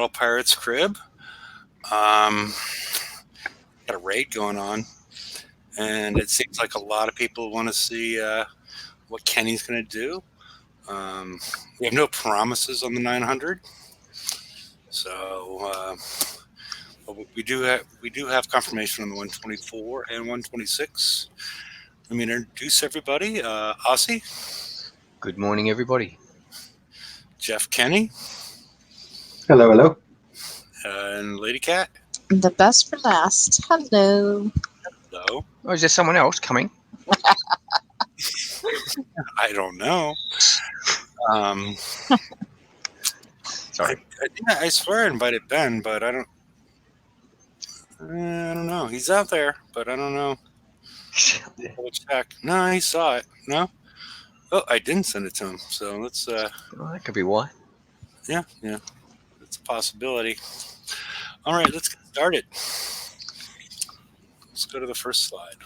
Pirate's Crib. Um, got a raid going on, and it seems like a lot of people want to see what Kenny's going to do. Um, we have no promises on the 900, so but we do have confirmation on the 124 and 126. Let me introduce everybody. Aussie, Good morning, everybody. Jeff Kenny, Hello, hello. and Lady Cat. The best for last. Hello. Hello. Oh, is there someone else coming? I don't know. Um, Sorry. I swear I invited Ben, but I don't know. He's out there, but I don't know. We'll check. No, he saw it. No. Oh, I didn't send it to him. So let's. Oh, that could be why. Yeah, it's a possibility. All right, let's get started. Let's go to the first slide.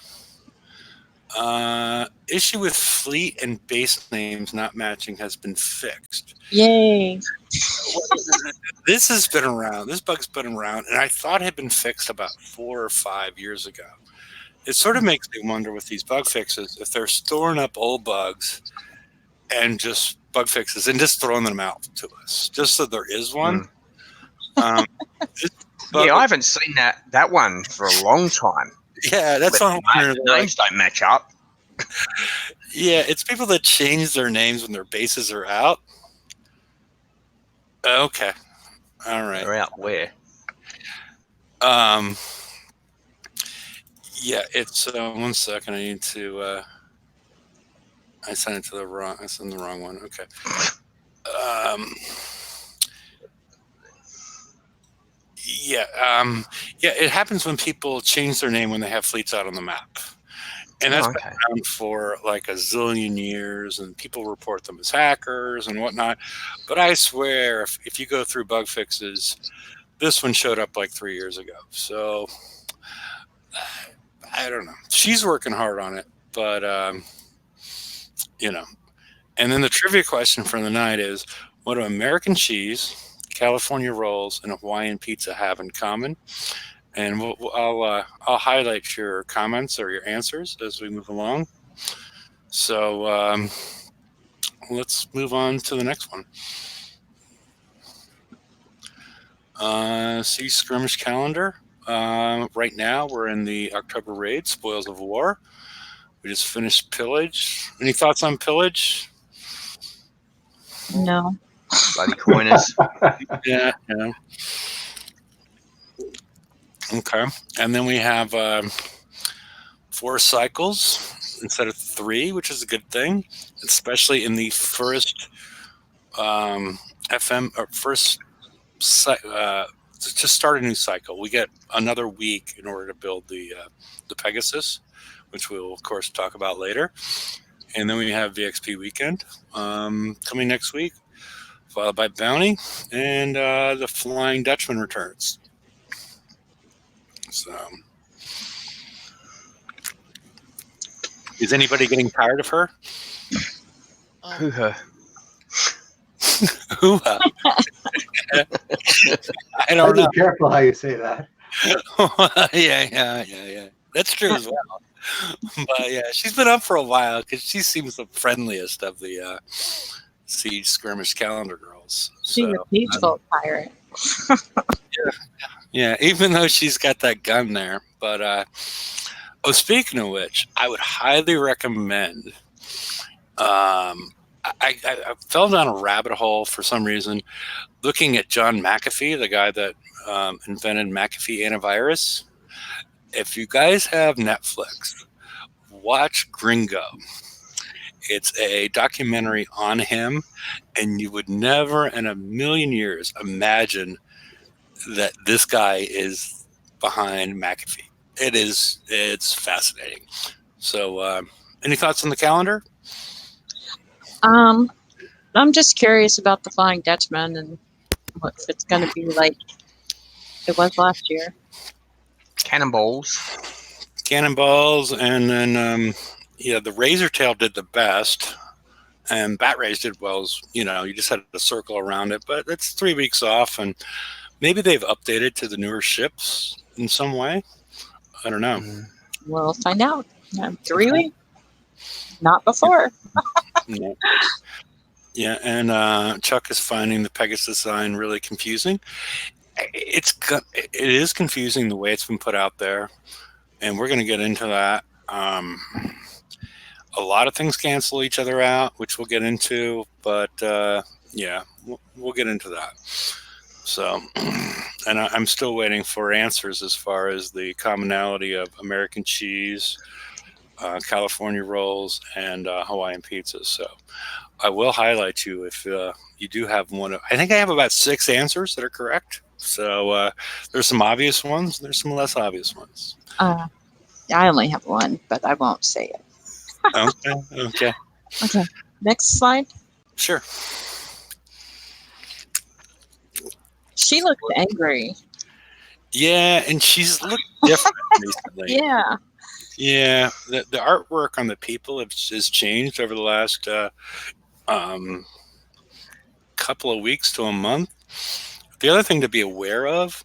Issue with fleet and base names not matching has been fixed. Yay. This has been around. This bug's been around, and I thought it had been fixed about 4 or 5 years ago. It sort of makes me wonder with these bug fixes if they're storing up old bugs and just bug fixes and just throwing them out to us, just so there is one. Yeah, I haven't seen that one for a long time. Yeah, that's what I'm wondering. The names don't match up. Yeah, it's people that change their names when their bases are out. Okay. All right. They're out where? Yeah, it's 1 second. I need to. I sent it to the wrong. I sent the wrong one. Okay. Yeah. Yeah. It happens when people change their name when they have fleets out on the map, and that's been around for like a zillion years, and people report them as hackers and whatnot. But I swear, if you go through bug fixes, this one showed up like 3 years ago. So I don't know. She's working hard on it, but And then the trivia question for the night is, what do American cheese, California rolls, and Hawaiian pizza have in common? And I'll highlight your comments or your answers as we move along. So let's move on to the next one. See skirmish calendar. Right now we're in the October raid, Spoils of War. We just finished Pillage. Any thoughts on Pillage? No. Bloody coiners. Yeah. Okay. And then we have 4 cycles instead of 3, which is a good thing, especially in the first to start a new cycle. We get another week in order to build the Pegasus, which we'll of course talk about later. And then we have VXP weekend coming next week, followed by Bounty, and the Flying Dutchman returns. So, is anybody getting tired of her? Hoo-ha. Hoo-ha. I don't know. Be careful how you say that. Yeah. That's true as well. But yeah, she's been up for a while because she seems the friendliest of the Siege Skirmish Calendar girls. She's a peaceful pirate. Yeah, even though she's got that gun there. But speaking of which, I would highly recommend. I fell down a rabbit hole for some reason, looking at John McAfee, the guy that invented McAfee antivirus. If you guys have Netflix, watch Gringo. It's a documentary on him, and you would never in a million years imagine that this guy is behind McAfee. It's fascinating. So, any thoughts on the calendar? I'm just curious about the Flying Dutchman and what it's going to be like it was last year. Cannonballs, and then the Razortail did the best, and Bat Rays did well. You just had to circle around it, but it's 3 weeks off, and Maybe they've updated to the newer ships in some way. I don't know. We'll find out. 3 weeks. Not before. No. Yeah, and Chuck is finding the Pegasus design really confusing. It is confusing the way it's been put out there, and we're going to get into that. A lot of things cancel each other out, which we'll get into, but yeah, we'll get into that. So, and I'm still waiting for answers as far as the commonality of American cheese, California rolls, and Hawaiian pizzas. So I will highlight you if you do have one. I think I have about 6 answers that are correct. So there's some obvious ones. There's some less obvious ones. I only have one, but I won't say it. Okay. Okay. Next slide. Sure. She looked angry. Yeah, and she's looked different recently. Yeah. Yeah, the artwork on the people has changed over the last couple of weeks to a month. The other thing to be aware of,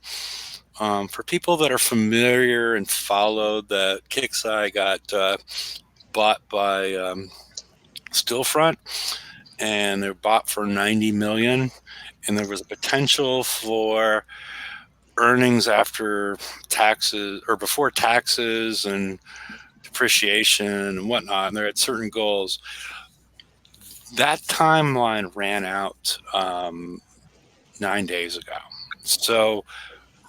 for people that are familiar and followed, that Kixeye got bought by Stillfront, and they're bought for $90 million, and there was a potential for earnings after taxes or before taxes and depreciation and whatnot, and they're at certain goals. That timeline ran out 9 days ago. So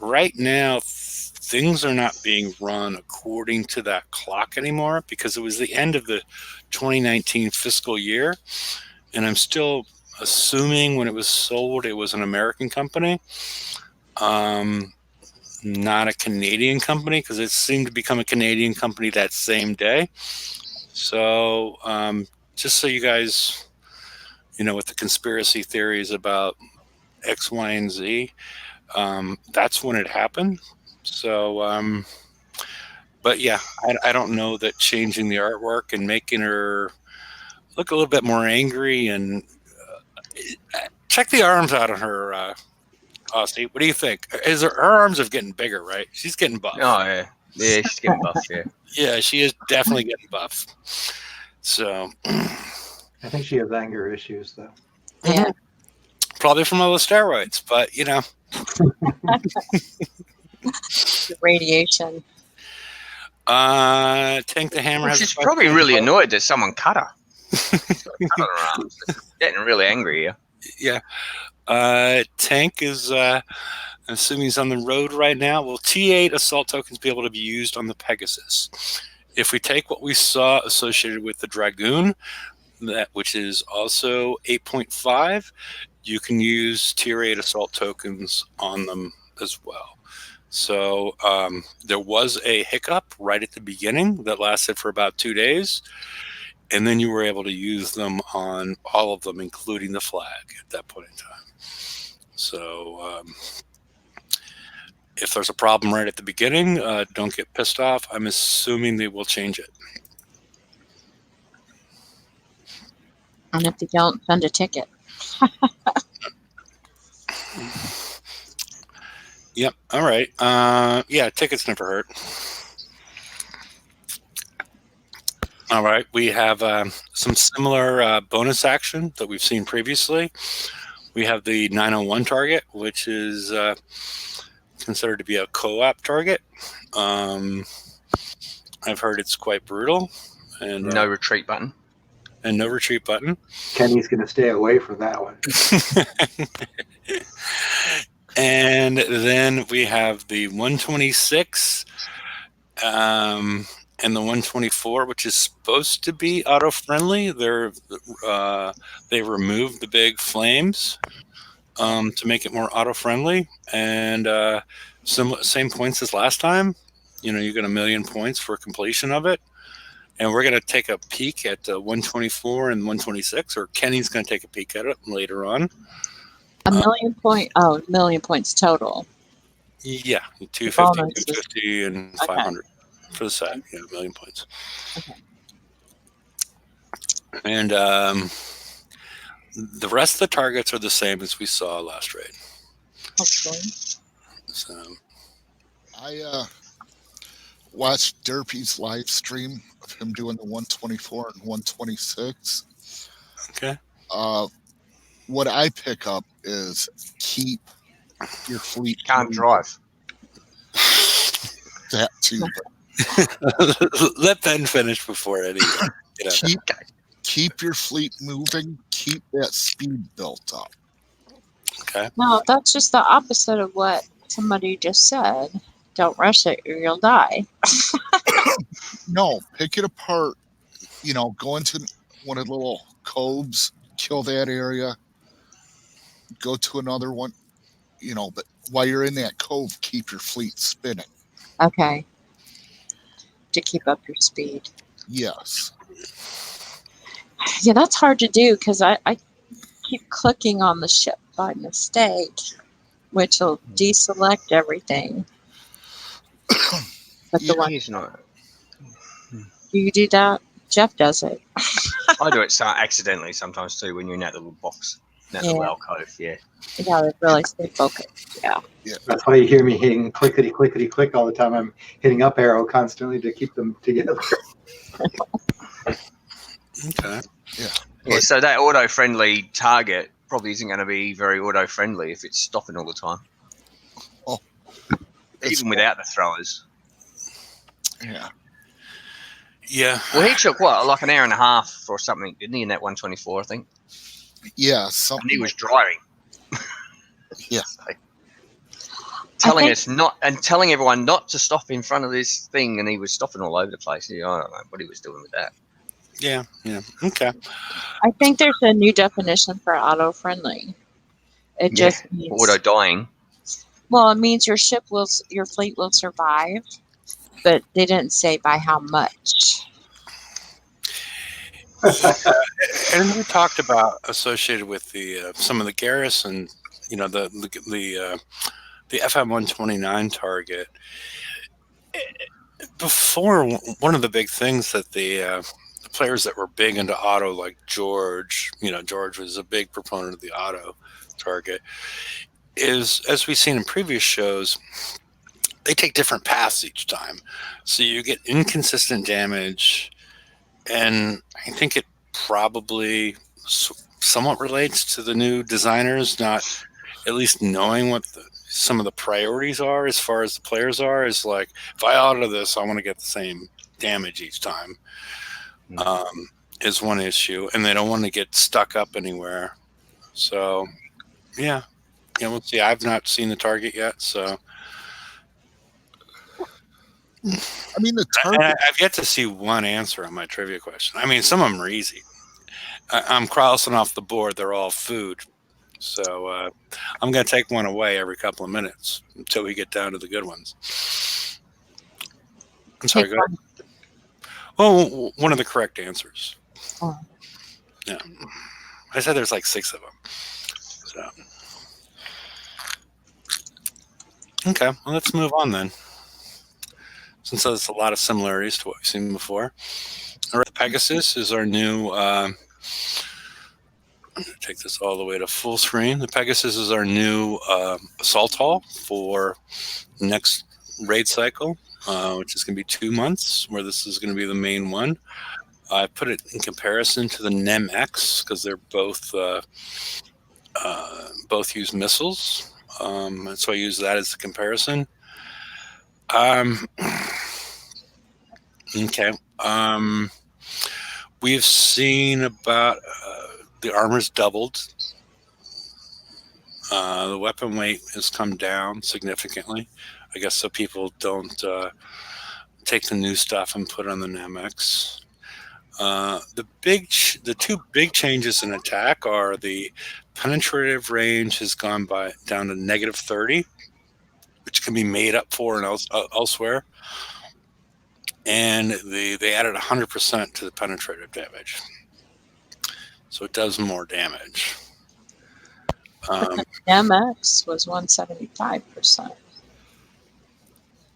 right now, things are not being run according to that clock anymore, because it was the end of the 2019 fiscal year, and I'm still assuming when it was sold, it was an American company, not a Canadian company, because it seemed to become a Canadian company that same day. So just so you guys, with the conspiracy theories about X, Y, and Z, that's when it happened. So, but yeah, I don't know that changing the artwork and making her look a little bit more angry, and check the arms out on her, Aussie. What do you think? Her arms are getting bigger, right? She's getting buff. Oh yeah, yeah, she's getting buff. Yeah, Yeah, she is definitely getting buff. So I think she has anger issues, though. Yeah. probably from all the steroids, but The radiation. Tank the Hammer well, has. she's probably really annoyed that someone cut her. She's got a cut on her arms. She's getting really angry here. Yeah. Tank is. I'm assuming he's on the road right now. Will T8 assault tokens be able to be used on the Pegasus? If we take what we saw associated with the Dragoon, which is also 8.5, you can use Tier 8 assault tokens on them as well. So there was a hiccup right at the beginning that lasted for about 2 days, and then you were able to use them on all of them, including the flag at that point in time. So if there's a problem right at the beginning, don't get pissed off. I'm assuming they will change it. And if they don't, send a ticket. Yep. All right. Yeah, tickets never hurt. All right. We have some similar bonus action that we've seen previously. We have the 901 target, which is considered to be a co-op target. I've heard it's quite brutal. And No retreat button. And no retreat button. Kenny's going to stay away from that one. And then we have the 126 and the 124, which is supposed to be auto-friendly. They removed the big flames to make it more auto-friendly. And same points as last time. You get 1 million points for completion of it. And we're going to take a peek at 124 and 126, or Kenny's going to take a peek at it later on. A million points total. Yeah, 250, Bonuses. 250, and 500 for the set. Yeah, 1 million points. Okay. And the rest of the targets are the same as we saw last raid. Hopefully. So I watched Derpy's live stream of him doing the 124 and 126. okay. What I pick up is keep your fleet. Can't drive. That too, Let Ben finish before any. but keep your fleet moving. Keep that speed built up. Okay. No, that's just the opposite of what somebody just said. Don't rush it or you'll die. No, pick it apart. Go into one of the little coves, kill that area, go to another one. But while you're in that cove, keep your fleet spinning. Okay. To keep up your speed. Yes. Yeah, that's hard to do because I keep clicking on the ship by mistake, which will deselect everything. But Yeah. the one, He's not. do you do that? Jeff does it. I do it accidentally sometimes too when you're in that little box, that little Yeah. alcove. Yeah. You gotta really stay focused. Yeah. That's why you hear me hitting clickety clickety click all the time. I'm hitting up arrow constantly to keep them together. Okay. Yeah. So that auto-friendly target probably isn't going to be very auto-friendly if it's stopping all the time. Oh, it's- Even without the throwers. Yeah. Yeah. Well, he took what, like an hour and a half or something, didn't he, in that 124, I think? Yeah. And Something. he was driving. Yeah. Telling everyone not to stop in front of this thing, and he was stopping all over the place. Yeah, I don't know what he was doing with that. Yeah. Yeah. Okay. I think there's a new definition for auto-friendly. It just means, Auto-dying. well, it means your fleet will survive, but they didn't say by how much. And we talked about associated with the some of the garrison, the FM 129 target. Before, one of the big things that the players that were big into auto, like George, George was a big proponent of the auto target, is, as we've seen in previous shows, they take different paths each time. So you get inconsistent damage, and I think it probably somewhat relates to the new designers not at least knowing what some of the priorities are as far as the players are. Is like, if I auto this, I want to get the same damage each time. Is one issue, and they don't want to get stuck up anywhere. So yeah, we'll see. I've not seen the target yet, so I mean, the target. I've yet to see one answer on my trivia question. I mean, some of them are easy. I'm crossing off the board. They're all food. So I'm going to take one away every couple of minutes until we get down to the good ones. I'm sorry, go ahead. Oh, one of the correct answers. Oh. Yeah. I said there's like 6 of them. So. Okay, well, let's move on then. Since there's a lot of similarities to what we've seen before. All right, Pegasus is our new... I'm going to take this all the way to full screen. The Pegasus is our new assault hull for next raid cycle, which is going to be 2 months, where this is going to be the main one. I put it in comparison to the NEM-X because they're both use missiles, and so I use that as a comparison. Okay. We've seen about the armor's doubled. The weapon weight has come down significantly, I guess, so people don't take the new stuff and put it on the NEM-X. The 2 big changes in attack are the penetrative range has gone down to -30, which can be made up for elsewhere, and they added 100% to the penetrative damage, so it does more damage. MX was 175%.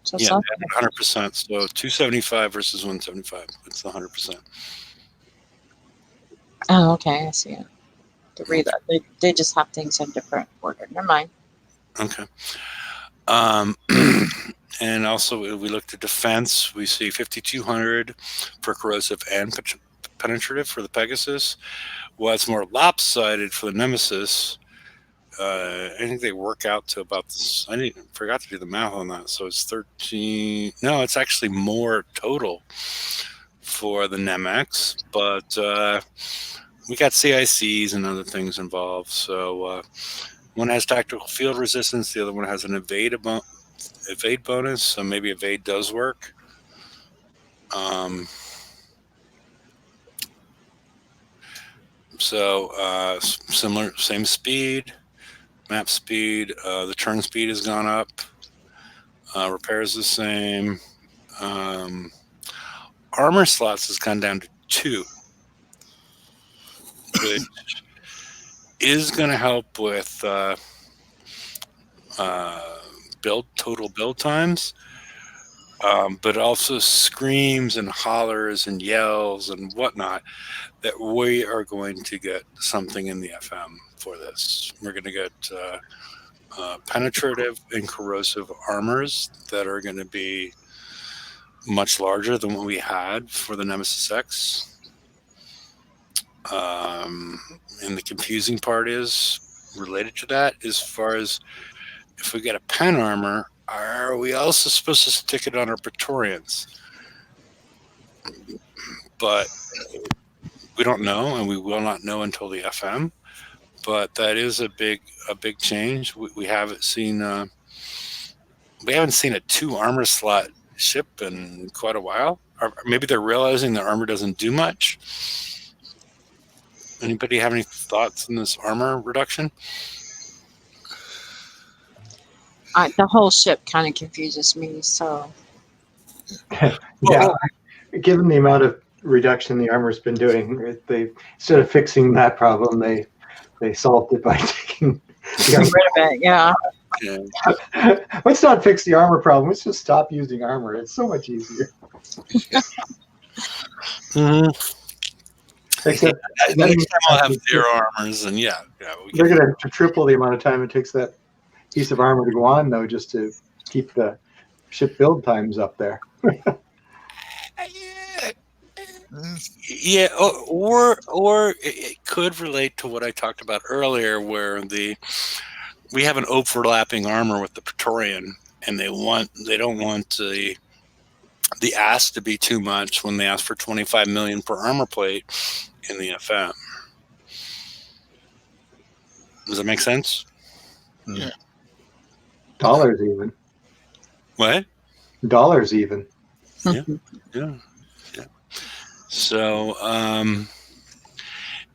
So Yeah, 100%. So 275 versus 175. It's the 100%. Oh, okay, I see it. The reload. They just have things in different order. Never mind. Okay. Um, and also, we looked at defense. We see 5,200 for corrosive and penetrative for the Pegasus. Well, it's more lopsided for the Nemesis. I think they work out to about this. Forgot to do the math on that. So it's 13. No, it's actually more total for the Nemex, but we got CICs and other things involved. So one has tactical field resistance, the other one has an evade bonus. So maybe evade does work. Similar, same speed, map speed. The turn speed has gone up. Repair is the same. Armor slots has gone down to 2, which is going to help with total build times, but also screams and hollers and yells and whatnot that we are going to get something in the FM for this. We're going to get penetrative and corrosive armors that are going to be much larger than what we had for the Nemesis X. And the confusing part is related to that, as far as if we get a pen armor, are we also supposed to stick it on our Praetorians? But we don't know, and we will not know until the FM. But that is a big change. We haven't seen a 2 armor slot ship in quite a while. Or maybe they're realizing the armor doesn't do much. Anybody have any thoughts on this armor reduction? The whole ship kind of confuses me. So Yeah, given the amount of reduction the armor's been doing, they instead of fixing that problem, they solved it by taking the armor. rid of it, yeah. Yeah. Let's not fix the armor problem. Let's just stop using armor. It's so much easier. Mm-hmm. Except next time I'll have 0 armors, and they're going to triple the amount of time it takes that piece of armor to go on, though, just to keep the ship build times up there. Yeah, or it could relate to what I talked about earlier, where we have an overlapping armor with the Praetorian, and they don't want the ask to be too much when they ask for 25 million per armor plate in the FM. Does that make sense? Yeah. Dollars even. What? Dollars even. Yeah. So,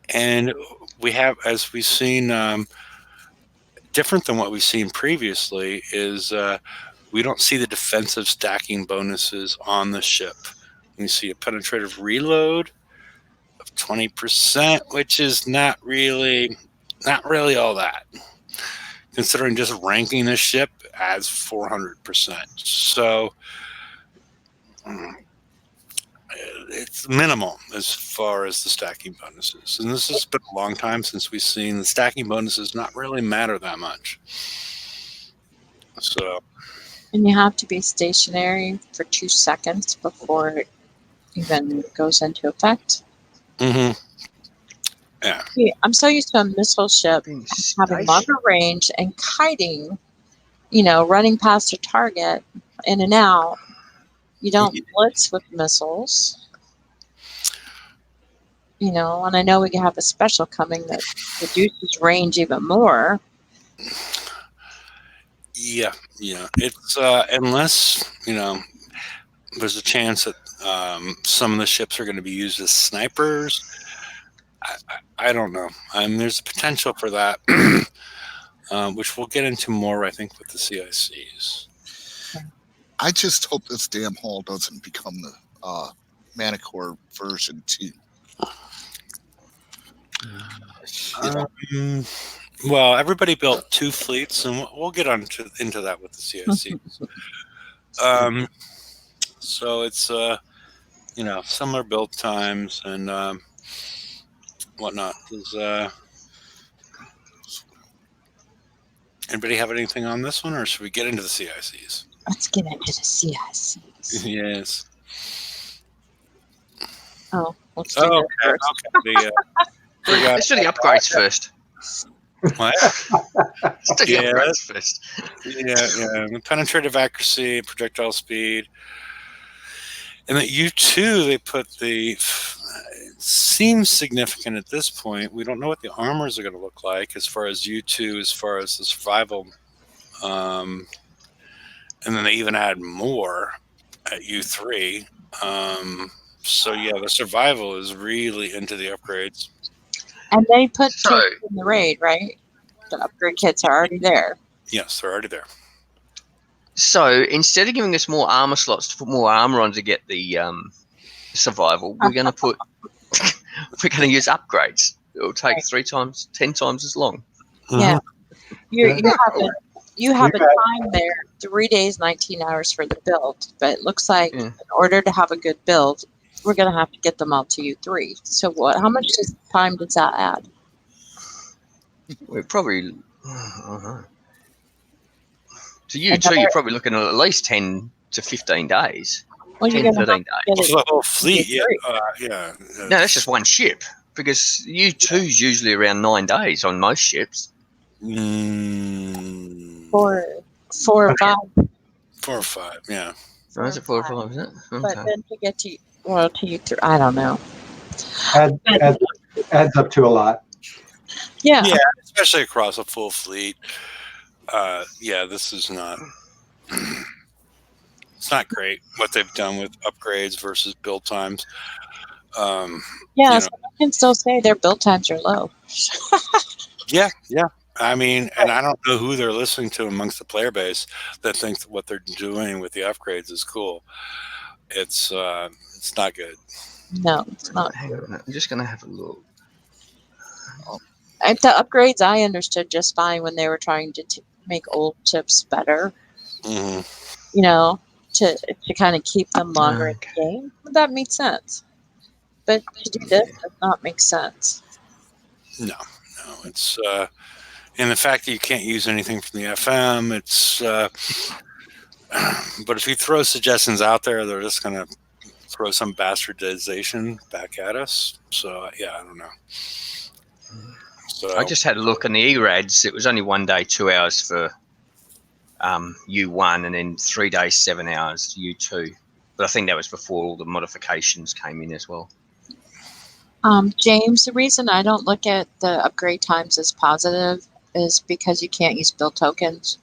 and we have, as we've seen, different than what we've seen previously, is we don't see the defensive stacking bonuses on the ship. We see a penetrative reload of 20%, which is not really all that, considering just ranking this ship adds 400%. So it's minimal as far as the stacking bonuses. And this has been a long time since we've seen the stacking bonuses not really matter that much. So, And you have to be stationary for 2 seconds before it even goes into effect. yeah. See, I'm so used to a missile ship Being having longer range and kiting, running past a target in and out. You don't blitz with missiles. And I know we have a special coming that reduces range even more. Yeah. It's unless there's a chance that some of the ships are going to be used as snipers. I don't know. There's a potential for that, which we'll get into more, I think, with the CICs. I just hope this damn hull doesn't become the Manicore version 2. Well, everybody built 2 fleets, and we'll get into that with the CICs. So it's similar build times and whatnot. Anybody have anything on this one, or should we get into the CICs? Let's get into the CICs. Yes. Oh, let's do Oh, that okay. first. Okay. Forgot Let's do the upgrades first. what? Let's do the Yeah. upgrades first. Yeah. Penetrative accuracy, projectile speed, and that U2 they put the. It seems significant at this point. We don't know what the armors are going to look like as far as U2, as far as the survival. And then they even add more at U3. So yeah, the survival is really into the upgrades. And they put So- two in the raid, right? The upgrade kits are already there. Yes, they're already there. So instead of giving us more armor slots to put more armor on to get the survival, we're going to put we're going to use upgrades. It'll take 3 times, 10 times as long. Yeah. You have a Yeah. time there, 3 days, 19 hours for the build. But it looks like Yeah. in order to have a good build, we're going to have to get them all to U3. So how much time does that add? We're probably, I don't know. To you too, you're probably looking at least 10 to 15 days. Well, you're 10, going to 13 days. get For the whole fleet, yeah. No, that's just one ship because U2 is usually around 9 days on most ships. four or five. 4 or 5, yeah. So is it 4 or 5, is it? But Okay. then to get to U3, I don't know. Adds up to a lot. Yeah. Yeah, especially across a full fleet. Yeah, this is not. It's not great what they've done with upgrades versus build times. Yeah, you know. so I can still say their build times are low. Yeah. I mean, and I don't know who they're listening to amongst the player base that thinks what they're doing with the upgrades is cool. It's not good. No, it's not. Hang on, I'm just going to have a look. The upgrades I understood just fine when they were trying to make old chips better. Mm-hmm. You know, to kind of keep them longer Okay. in the game. That makes sense. But to do this does not make sense. No, it's and the fact that you can't use anything from the FM. It's but if you throw suggestions out there, they're just going to throw some bastardization back at us. So yeah, I don't know. So I just had a look on the ERADs. It was only 1 day, 2 hours for U1 and then 3 days, 7 hours U2. But I think that was before all the modifications came in as well. James, the reason I don't look at the upgrade times as positive is because you can't use build tokens.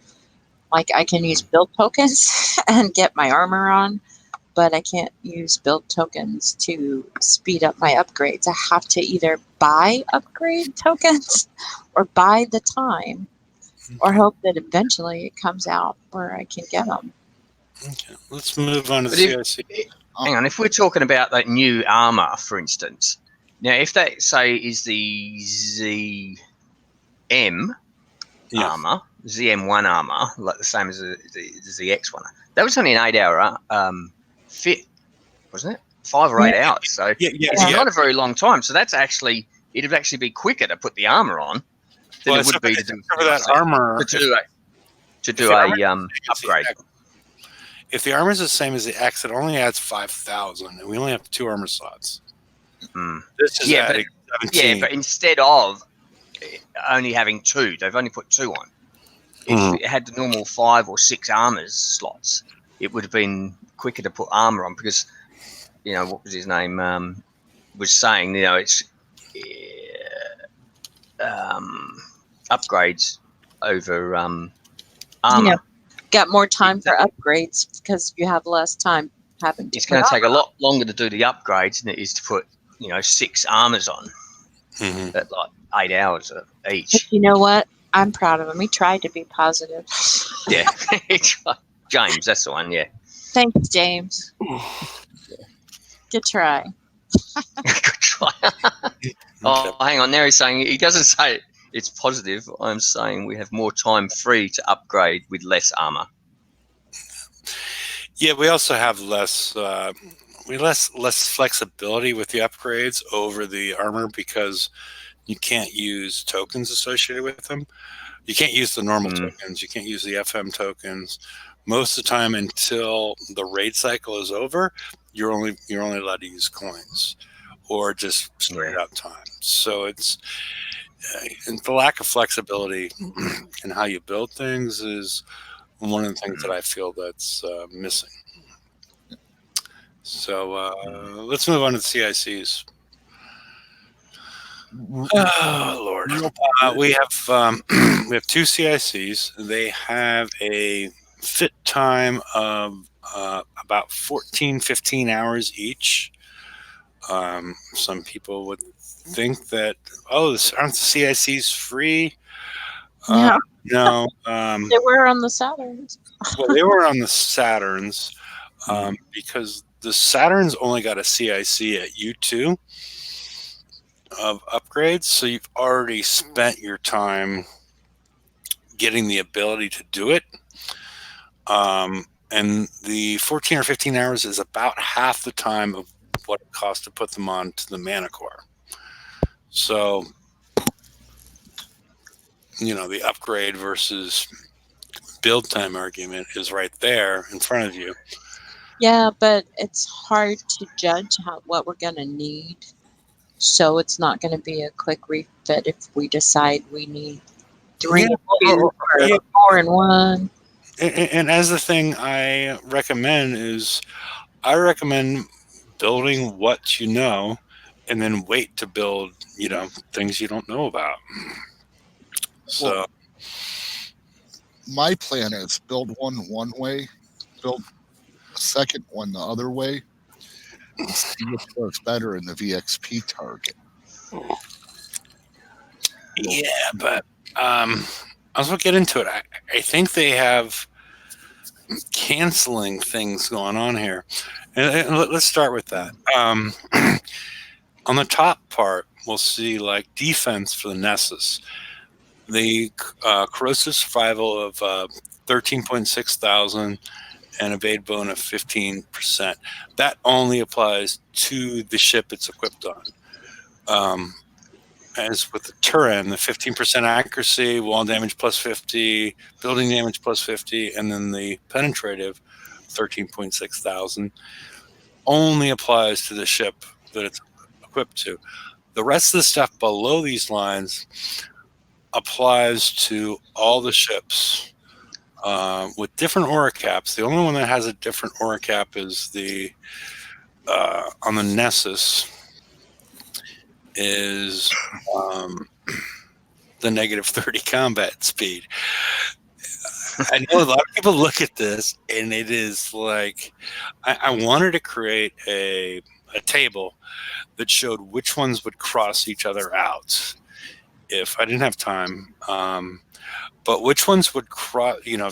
Like I can use build tokens and get my armor on, but I can't use build tokens to speed up my upgrades. I have to either buy upgrade tokens or buy the time or hope that eventually it comes out where I can get them. Okay, let's move on to But the if- CIC. Hang on, if we're talking about that new armor, for instance, now if that say is the ZM Yeah. armor, ZM1 armor, like the same as the ZX one, that was only an 8-hour fit, wasn't it? 5 or 8 hours. So it's not a very long time. So that's actually it'd actually be quicker to put the armor on than Well, it would be to do that armor. to do a upgrade. If the armor is the same as the X, it only adds 5,000, and we only have 2 armor slots. Hmm. This is adding 17. Yeah, but instead of only having 2, they've only put 2 on. If it had the normal 5 or 6 armors slots, it would have been quicker to put armor on because, what was his name? Was saying, it's upgrades over armor. Got more time for upgrades because you have less time having to. It's going to take a lot longer to do the upgrades than it is to put, 6 armors on at like 8 hours each. But you know what? I'm proud of him. He tried to be positive. Yeah, James, that's the one. Yeah. Thanks, James. Good try. Good try. Oh, hang on. Now he's saying he doesn't say it's positive. I'm saying we have more time free to upgrade with less armor. Yeah, we also have less flexibility with the upgrades over the armor because you can't use tokens associated with them. You can't use the normal Mm. tokens. You can't use the FM tokens. Most of the time, until the raid cycle is over, you're only allowed to use coins, or just straight out time. So it's and the lack of flexibility in how you build things is one of the things that I feel that's missing. So let's move on to the CICs. Oh Lord, we have two CICs. They have a fit time of about 14, 15 hours each. Some people would think that, oh, aren't the CICs free? Yeah. No. They were on the Saturns. Well, they were on the Saturns because the Saturns only got a CIC at U2 of upgrades. So you've already spent your time getting the ability to do it. And the 14 or 15 hours is about half the time of what it costs to put them on to the Mana Core. So, the upgrade versus build time argument is right there in front of you. Yeah, but it's hard to judge what we're going to need. So it's not going to be a quick refit if we decide we need 3 and 2 or 4 and 1. And as the thing I recommend is, I recommend building what you know, and then wait to build, things you don't know about. So Well, my plan is build one way, build a second one the other way, and see which works better in the VXP target. yeah, but as we'll get into it, I think they have canceling things going on here, and let's start with that. On the top part, we'll see like defense for the Nessus. The corrosive survival of 13.6 thousand and evade bone of 15%. That only applies to the ship it's equipped on. As with the Turin, the 15% accuracy, wall damage plus 50, building damage plus 50, and then the penetrative 13.6 thousand only applies to the ship that it's equipped to. The rest of the stuff below these lines applies to all the ships with different aura caps. The only one that has a different aura cap is the on the Nessus is the negative 30 combat speed. I know a lot of people look at this and it is like, I wanted to create a table that showed which ones would cross each other out if I didn't have time. But which ones would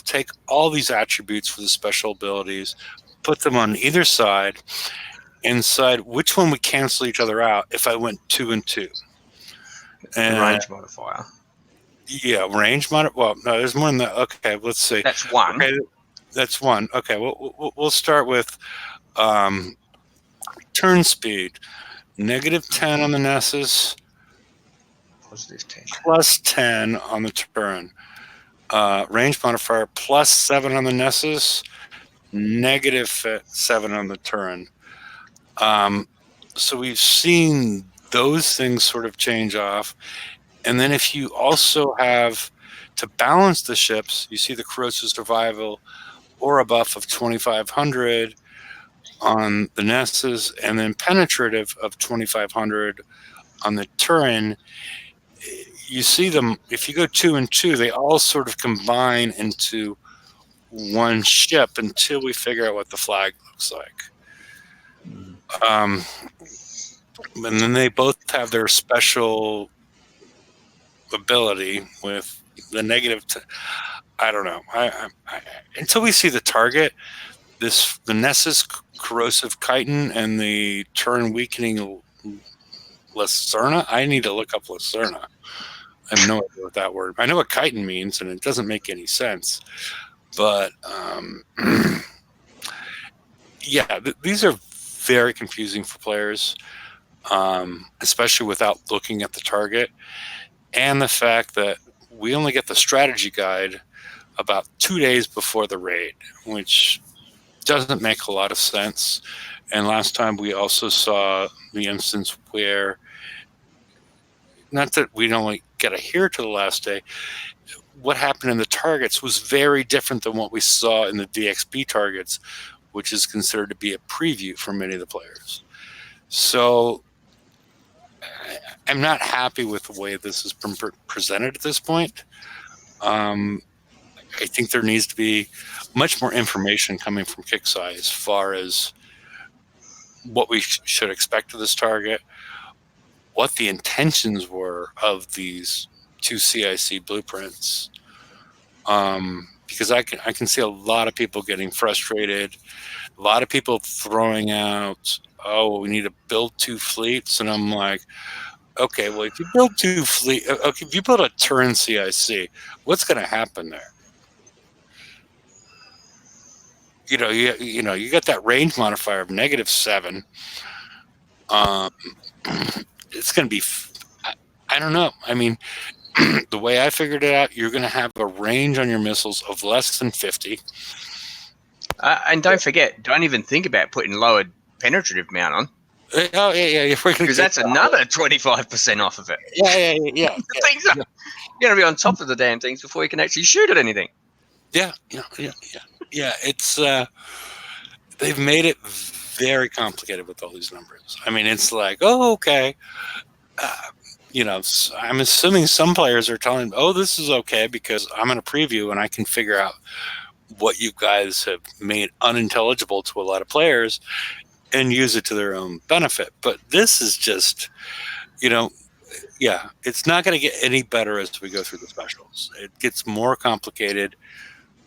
take all these attributes for the special abilities, put them on either side, and decide which one would cancel each other out if I went 2 and 2. And range modifier. Yeah, range modifier. Well, no, there's more than that. Okay, let's see. That's one. Okay, that's one. Okay, we'll start with turn speed. Negative 10 on the Nessus. Positive 10. Plus 10 on the Turin. Range modifier plus 7 on the Nessus. Negative 7 on the Turin. So we've seen those things sort of change off. And then if you also have to balance the ships, you see the corrosive survival or a buff of 2,500 on the Nessus, and then penetrative of 2,500 on the Turin. You see them, if you go 2 and 2, they all sort of combine into one ship until we figure out what the flag looks like. And then they both have their special ability with the negative. I don't know. I until we see the target, the Nessus corrosive chitin and the turn weakening Lacerna. I need to look up Lacerna. I have no idea what that word. I know what chitin means, and it doesn't make any sense. But yeah, these are very confusing for players, especially without looking at the target. And the fact that we only get the strategy guide about 2 days before the raid, which doesn't make a lot of sense. And last time we also saw the instance where, not that we don't get to hear to the last day, what happened in the targets was very different than what we saw in the DXP targets, which is considered to be a preview for many of the players. So I'm not happy with the way this has been presented at this point. I think there needs to be much more information coming from Kicksai as far as what we should expect of this target, what the intentions were of these 2 CIC blueprints. Because I can see a lot of people getting frustrated, a lot of people throwing out, oh, we need to build 2 fleets, and I'm like, okay, well, if you build 2 fleet, okay, if you build a turn CIC, what's going to happen there? You got that range modifier of -7. It's going to be, I don't know. I mean, the way I figured it out, you're going to have a range on your missiles of less than 50. And don't forget, don't even think about putting lowered penetrative mount on. Oh, yeah. Because that's another 25% off of it. Yeah. Things are, you're going to be on top of the damn things before you can actually shoot at anything. Yeah. It's they've made it very complicated with all these numbers. I mean, it's like, oh, okay. I'm assuming some players are telling, oh, this is okay because I'm in a preview and I can figure out what you guys have made unintelligible to a lot of players and use it to their own benefit. But this is just, it's not going to get any better as we go through the specials. It gets more complicated.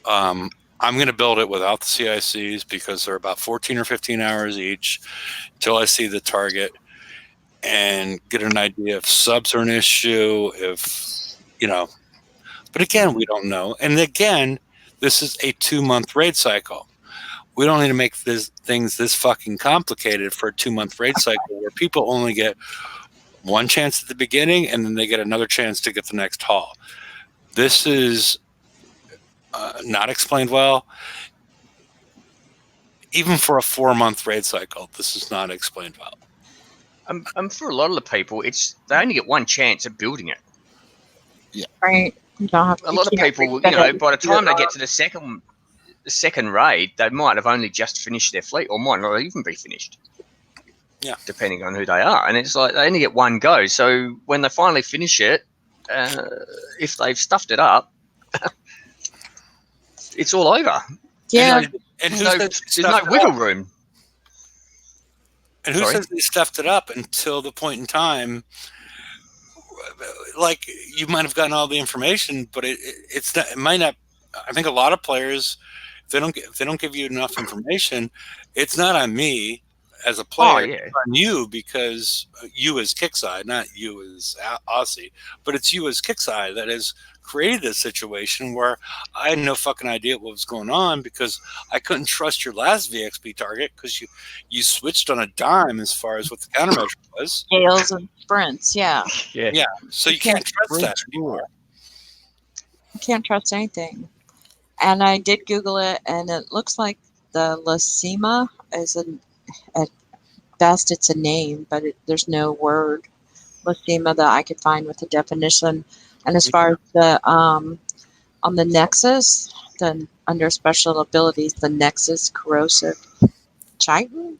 I'm going to build it without the CICs because they're about 14 or 15 hours each till I see the target and get an idea if subs are an issue, but again, we don't know. And again, this is a 2-month raid cycle. We don't need to make things this fucking complicated for a 2-month raid cycle where people only get one chance at the beginning and then they get another chance to get the next haul. This is not explained well. Even for a 4-month raid cycle, this is not explained well. For a lot of the people, they only get one chance at building it. Yeah. Right. You don't have a lot of people, by the time they get to the second raid, they might have only just finished their fleet or might not even be finished. Yeah. Depending on who they are. And it's like they only get one go. So when they finally finish it, if they've stuffed it up, it's all over. Yeah. And there's no wiggle room. And who says they stuffed it up until the point in time? Like, you might have gotten all the information, but it's not. It might not. I think a lot of players, if they don't give you enough information, it's not on me as a player. It's on you because you as Kicksai, not you as Aussie, but it's you as Kicksai that has created this situation where I had no fucking idea what was going on because I couldn't trust your last VXP target because you switched on a dime as far as what the countermeasure was. Scales and sprints, yeah. So you can't trust that anymore. You can't trust anything. And I did Google it, and it looks like the Lacima is at best it's a name, but there's no word Lacima that I could find with a definition. And as far as the on the Nexus, then under special abilities, the Nexus corrosive chitin.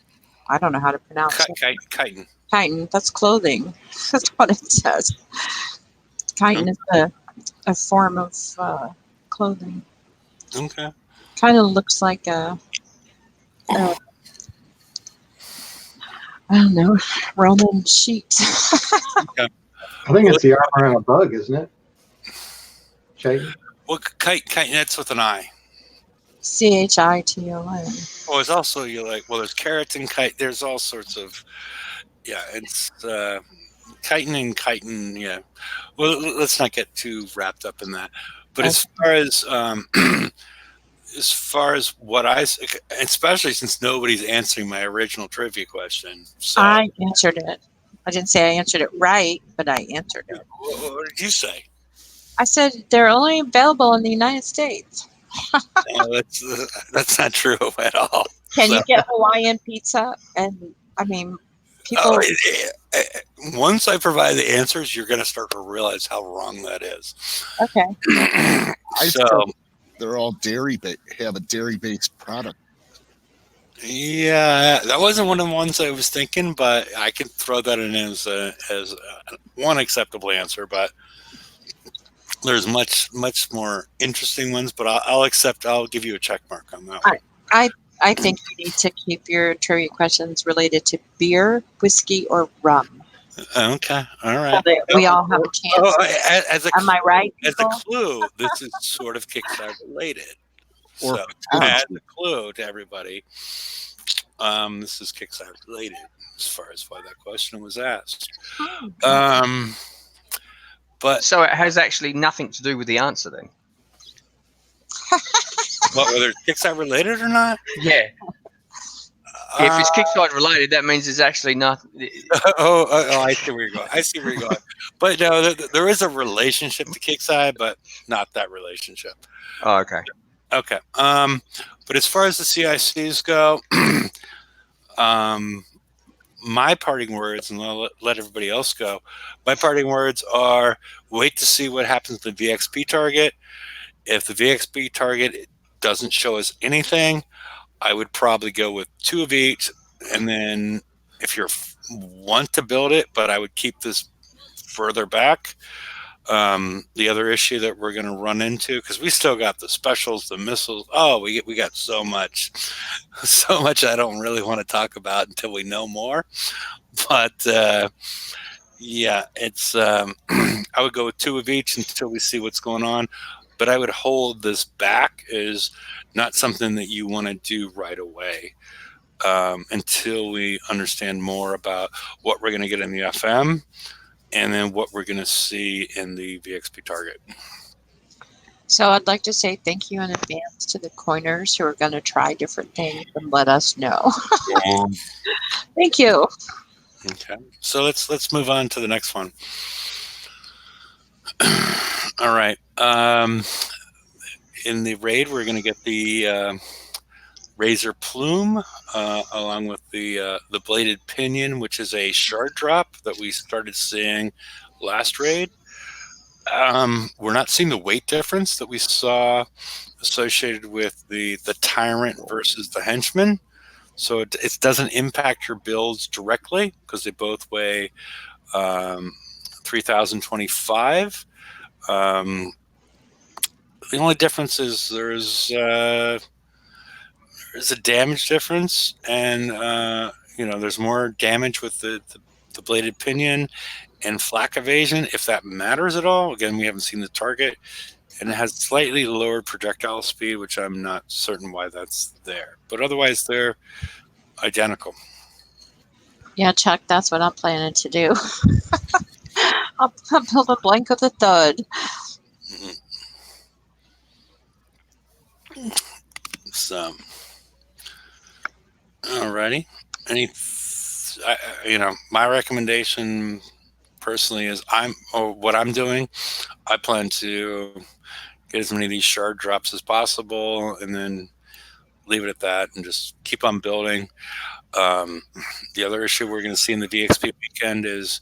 I don't know how to pronounce it. Chitin. Chitin. That's clothing. That's what it says. Chitin is a form of clothing. Okay. Kind of looks like a I don't know, Roman sheet. Okay. I think it's the armor on a bug, isn't it? Chitin? Well, chitin, that's with an I. CHITON. Oh, it's also there's keratin, chitin. There's all sorts of, it's chitin and chitin. Yeah. Well, let's not get too wrapped up in that. But as far as what especially since nobody's answering my original trivia question. So, I answered it. I didn't say I answered it right, but I answered it. What did you say? I said they're only available in the United States. No, that's not true at all. Can So, you get Hawaiian pizza? And I mean, oh, people. once I provide the answers, you're going to start to realize how wrong that is. Okay. I So, thought they're all have a dairy-based product. yeah, that wasn't one of the ones I was thinking, but I can throw that in as one acceptable answer. But there's much more interesting ones. But I'll accept. I'll give you a check mark on that one. I think you need to keep your trivia questions related to beer, whiskey, or rum. Okay, all So right. that we all have a chance. Oh, Am I right, as a people? clue, this is sort of Kickstarter related. Or So, potentially. as a clue to everybody, this is Kickstarter related as far as why that question was asked. But So it has actually nothing to do with the answer then. whether it's Kickstarter related or not? Yeah. If it's Kickstarter related, that means it's actually not. I see where you're going. I see where you're going. But no, there is a relationship to Kickstarter, but not that relationship. Oh, okay. Okay. But as far as the CICs go, my parting words, and I'll let everybody else go. My parting words are: wait to see what happens to the VXP target. If the VXP target doesn't show us anything, I would probably go with 2 of each, and then if you want to build it, but I would keep this further back. The other issue that we're going to run into, because we still got the specials, the missiles. Oh, we got so much, so much I don't really want to talk about until we know more. But yeah, it's I would go with 2 of each until we see what's going on. But I would hold this back as not something that you want to do right away until we understand more about what we're going to get in the FM and then what we're going to see in the VXP target. So I'd like to say thank you in advance to the coiners who are going to try different things and let us know. Thank you. Okay, so let's move on to the next one. All right. In the raid, we're going to get the Razor Plume along with the Bladed Pinion, which is a shard drop that we started seeing last raid. We're not seeing the weight difference that we saw associated with the Tyrant versus the Henchman. So it doesn't impact your builds directly because they both weigh 3,025. The only difference is there's a damage difference, and there's more damage with the Bladed Pinion and flak evasion, if that matters at all. Again, we haven't seen the target, and it has slightly lowered projectile speed, which I'm not certain why that's there. But otherwise, they're identical. Yeah, Chuck, that's what I'm planning to do. I'll build a blank of the thud. So, alrighty. My recommendation personally is what I'm doing. I plan to get as many of these shard drops as possible, and then leave it at that, and just keep on building. The other issue we're going to see in the VXP weekend is,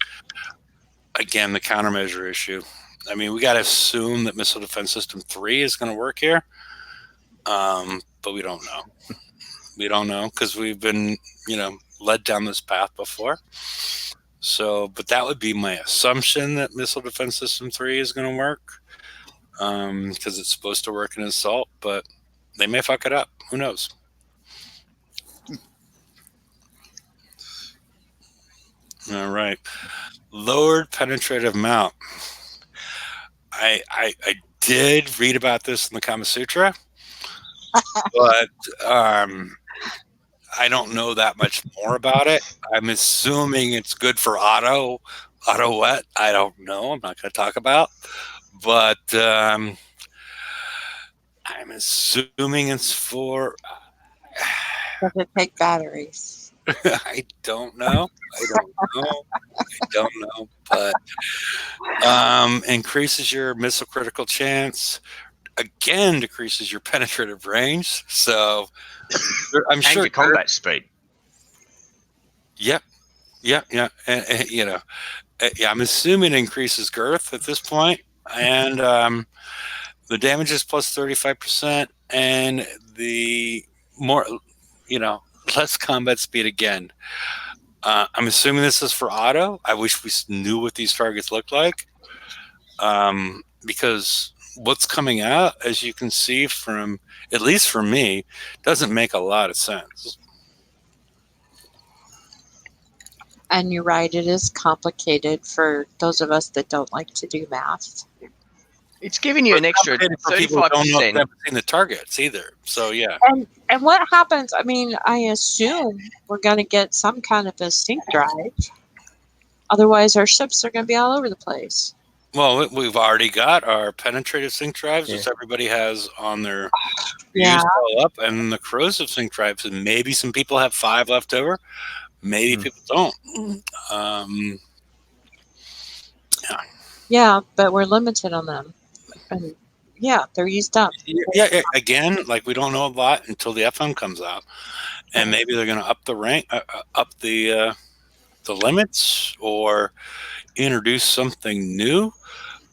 again, the countermeasure issue. I mean, we got to assume that Missile Defense System 3 is going to work here, but we don't know. We don't know because we've been, led down this path before. So, but that would be my assumption that Missile Defense System 3 is going to work because it's supposed to work in Assault, but they may fuck it up. Who knows? All right. Lowered penetrative mount. I did read about this in the Kama Sutra, but I don't know that much more about it. I'm assuming it's good for auto wet. I don't know. I'm not going to talk about, but I'm assuming it's for. Does it take batteries? I don't know. I don't know. I don't know. But increases your missile critical chance. Again, decreases your penetrative range. So I'm And sure. your combat speed. Yep. Yep. Yeah. And, yeah, I'm assuming it increases girth at this point, and the damage is plus 35%, and the more, you know, less combat speed again. I'm assuming this is for auto. I wish we knew what these targets look like, because what's coming out, as you can see from, at least for me, doesn't make a lot of sense. And you're right, it is complicated for those of us that don't like to do math. It's giving you an extra For people who don't know, 35%. haven't seen the targets either. So yeah. And what happens? I mean, I assume we're going to get some kind of a sync drive. Otherwise, our ships are going to be all over the place. Well, we've already got our penetrative sync drives, Yeah. which everybody has on their Yeah. used all up, and the corrosive sync drives, and maybe some people have 5 left over. Maybe people don't. Yeah, but we're limited on them. And yeah, they're used up. Yeah. Again, like, we don't know a lot until the FM comes out, and maybe they're going to up the rank, up the limits, or introduce something new,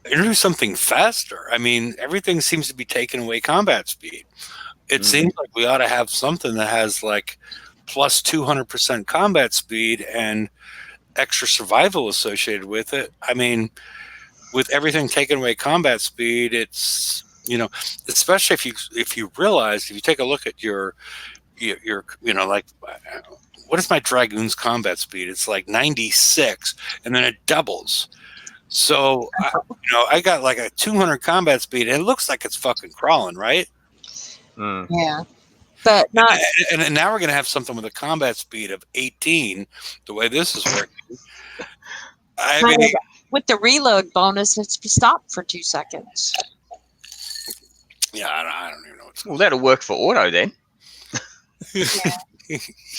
introduce something faster. I mean, everything seems to be taking away combat speed. It seems like we ought to have something that has like plus 200% combat speed and extra survival associated with it. I mean, with everything taking away combat speed, it's, especially if you realize, if you take a look at your like, what is my Dragoon's combat speed? It's like 96, and then it doubles. So I got like a 200 combat speed, and it looks like it's fucking crawling, right? Yeah, but not. And now we're going to have something with a combat speed of 18, the way this is working. I mean, with the reload bonus, it's stopped for 2 seconds. Yeah, I don't even know what's Well, that'll work for auto then.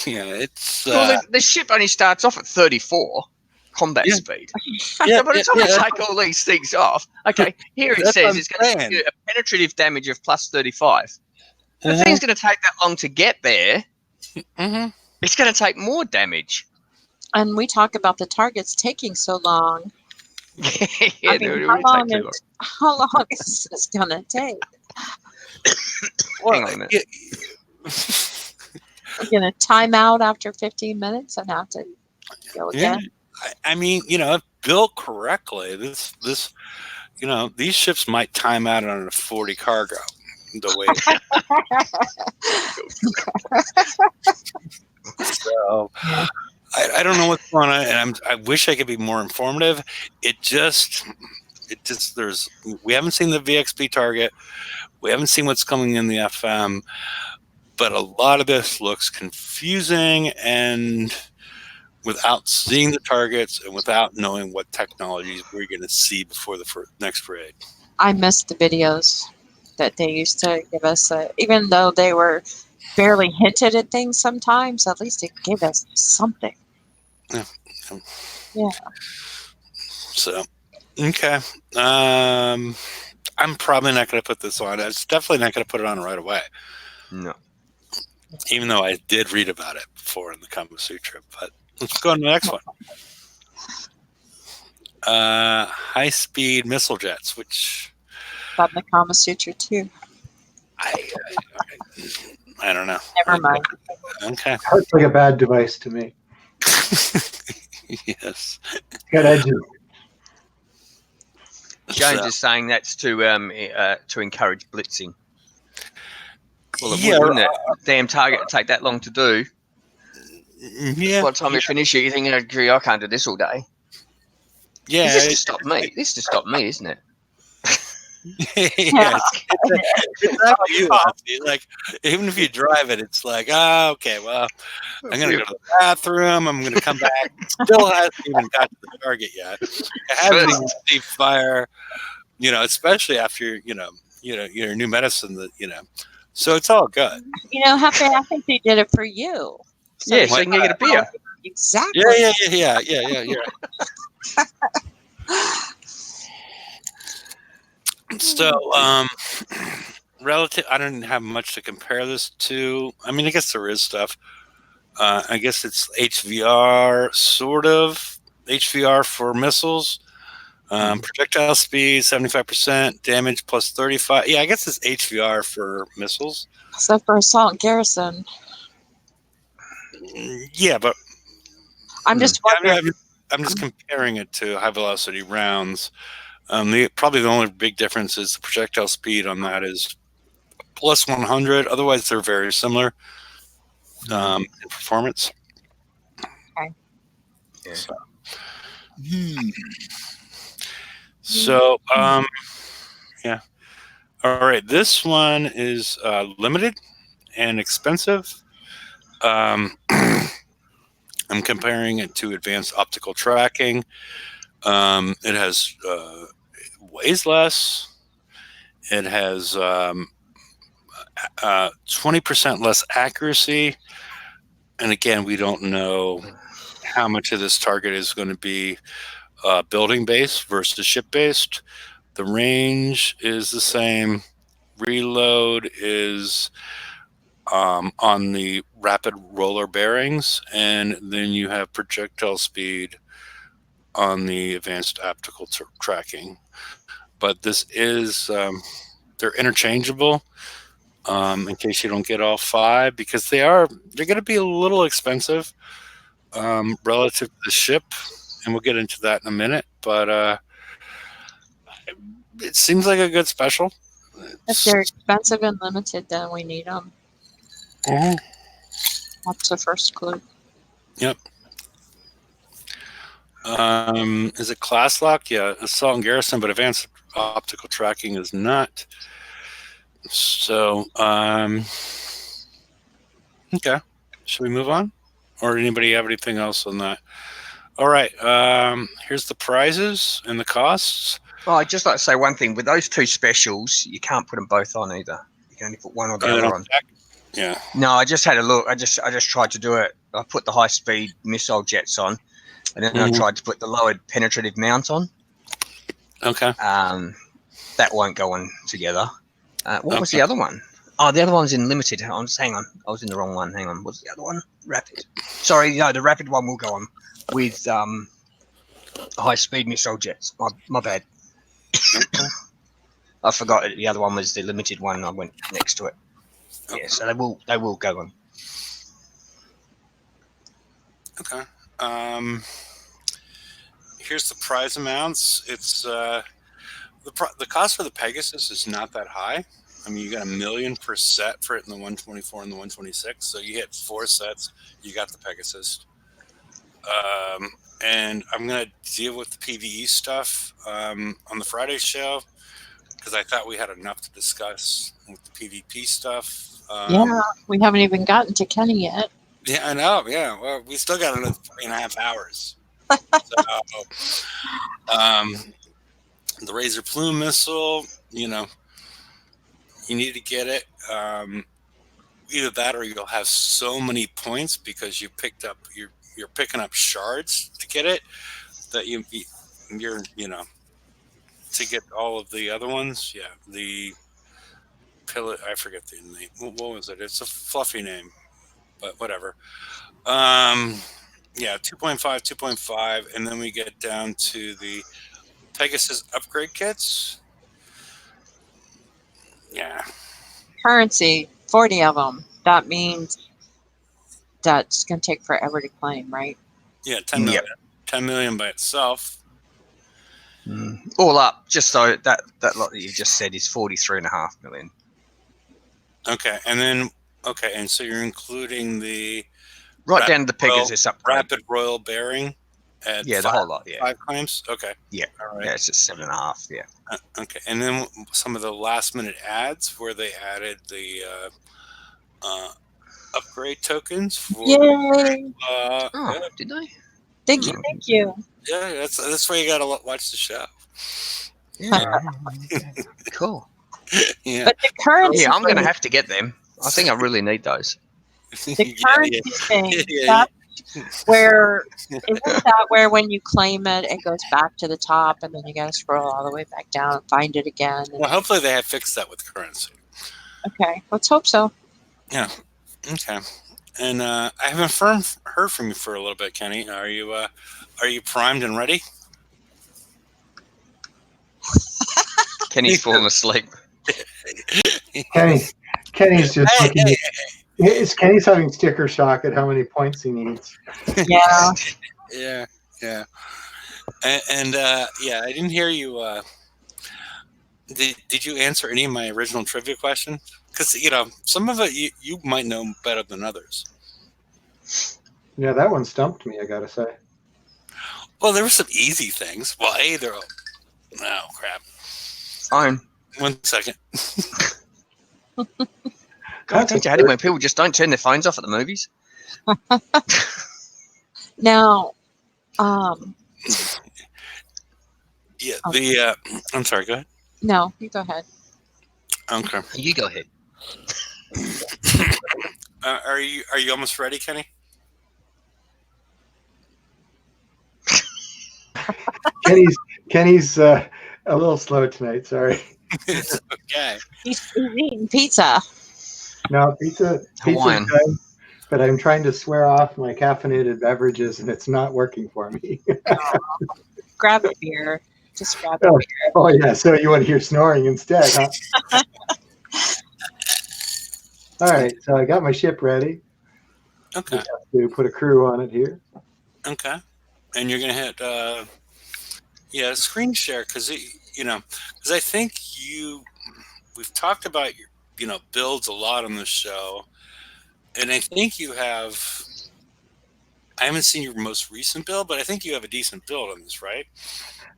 Yeah, it's. Well, the ship only starts off at 34 combat speed. Yeah, By the time you take all these things off, okay, here it That's says what it's going to I'm give you a penetrative damage of plus 35. The thing's going to take that long to get there. It's going to take more damage. And we talk about the targets taking so long. Yeah, I mean, how long is this going to take? Hang on a minute. We're going to time out after 15 minutes and have to go again. I mean, if built correctly, this these ships might time out on a 40 cargo. The way. So I don't know what's going on, and I wish I could be more informative. We haven't seen the VXP target. We haven't seen what's coming in the FM, but a lot of this looks confusing, and without seeing the targets and without knowing what technologies we're going to see before the next parade. I missed the videos that they used to give us, even though they were barely hinted at things sometimes, at least it gave us something. Yeah. So, okay. I'm probably not going to put this on. It's definitely not going to put it on right away. No. Even though I did read about it before in the Kama Sutra. But let's go on to the next one. High-speed missile jets, which... About the Kama Sutra too. I don't know. Never mind. Okay. Looks like a bad device to me. Yes. It's got edges. James is saying that's to encourage blitzing. Well, Yeah, wouldn't it? Damn target to take that long to do. Yeah. By the time you finish it, you think, oh, gee, I can't do this all day. Yeah. This is to stop me. This is to stop me, isn't it? Yeah. Exactly. Like, even if you drive it, it's like, okay, well, I'm going to go to the bathroom. I'm going to come back. Still hasn't even got to the target yet. It hasn't even received fire, especially after, your new medicine that, so it's all good. Happy, I think they did it for you. So Yeah, so you can get a beer. Exactly. Yeah. So, relative, I don't have much to compare this to. I mean, I guess there is stuff. I guess it's HVR, sort of HVR for missiles. Projectile speed 75%, damage plus 35. Yeah, I guess it's HVR for missiles. So for assault and garrison, Yeah, but I'm just wondering. I'm just comparing it to high velocity rounds. Probably the only big difference is the projectile speed on that is plus 100. Otherwise, they're very similar in performance. Okay. Yeah. So, yeah. All right. This one is limited and expensive. I'm comparing it to advanced optical tracking. It has weighs less. It has 20% less accuracy. And again, we don't know how much of this target is going to be building based versus ship based. The range is the same. Reload is on the rapid roller bearings, and then you have projectile speed on the advanced optical tracking. But this is they're interchangeable in case you don't get all five, because they're going to be a little expensive relative to the ship, and we'll get into that in a minute. But it seems like a good special. If they're expensive and limited, then we need them. That's the first clue. Yep. Is it class lock? Yeah, assault and garrison, but advanced optical tracking is not. So, okay. Should we move on? Or anybody have anything else on that? All right. Here's the prizes and the costs. Well, I'd just like to say one thing. With those two specials, you can't put them both on either. You can only put one or the other on. Yeah. No, I just had a look. I just tried to do it. I put the high-speed missile jets on, and then I tried to put the lowered penetrative mount on. Okay. That won't go on together. What was the other one? Oh, the other one's in limited. Hang on. I was in the wrong one. Hang on. What's the other one? Rapid. Sorry, no, the rapid one will go on with high-speed missile jets. My bad. I forgot it. The other one was the limited one. I went next to it. Yeah, so they will go on. Okay. Here's the prize amounts. It's the cost for the Pegasus is not that high. I mean, you got $1 million per set for it in the 124 and the 126. So you hit 4 sets, you got the Pegasus. And I'm gonna deal with the PVE stuff on the Friday show, because I thought we had enough to discuss with the PvP stuff. Yeah, we haven't even gotten to Kenny yet. Yeah, I know. Yeah, well, we still got another 3.5 hours. The Razor Plume missile, you need to get it. Either that, or you'll have so many points because you're picking up shards to get it, that you're to get all of the other ones. Yeah, the pillar. I forget the name. What was it? It's a fluffy name, but whatever. Yeah, 2.5, 2.5, and then we get down to the Pegasus upgrade kits. Yeah. Currency, 40 of them. That means that's going to take forever to claim, right? Yeah, 10 million. 10 million by itself. All up, just so that lot that you just said is 43.5 million. Okay, and so you're including the down to the Pegasus upgrade. Rapid Royal Bearing at the whole lot, yeah. 5 claims? Okay. Yeah. All right. Yeah, it's at 7.5, yeah. Okay, and then some of the last minute adds where they added the upgrade tokens for Yay! Did they? Thank you. Yeah, that's why you gotta watch the show. Yeah. Cool. Yeah. But the currency. Yeah, I'm gonna have to get them. I think I really need those. The Yeah, currency thing. yeah. That's where isn't that where when you claim it, it goes back to the top, and then you got to scroll all the way back down and find it again. Well, hopefully they have fixed that with currency. Okay, let's hope so. Yeah. Okay. And I haven't heard from you for a little bit, Kenny. Are you primed and ready? Kenny's fallen asleep. Kenny's just Hey, looking. hey, Kenny's having sticker shock at how many points he needs. Yeah. yeah. And yeah, I didn't hear you. Did you answer any of my original trivia questions? Because some of it you might know better than others. Yeah, that one stumped me, I gotta say. Well, there were some easy things. Well, oh crap. Fine. 1 second. God, don't you hate it when people just don't turn their phones off at the movies? Now, Yeah. Okay. I'm sorry. Go ahead. no, you go ahead. Okay. You go ahead. Are you almost ready, Kenny? Kenny's a little slow tonight. Sorry. It's okay. He's eating pizza. No, pizza's Hawaiian. good, but I'm trying to swear off my caffeinated beverages, and it's not working for me. Grab a beer. Just grab a beer. Oh yeah, so you want to hear snoring instead, huh? All right, so I got my ship ready. Okay. Have to put a crew on it here. Okay. And you're gonna hit screen share because I think we've talked about your builds a lot on this show, and I think you have. I haven't seen your most recent build, but I think you have a decent build on this, right?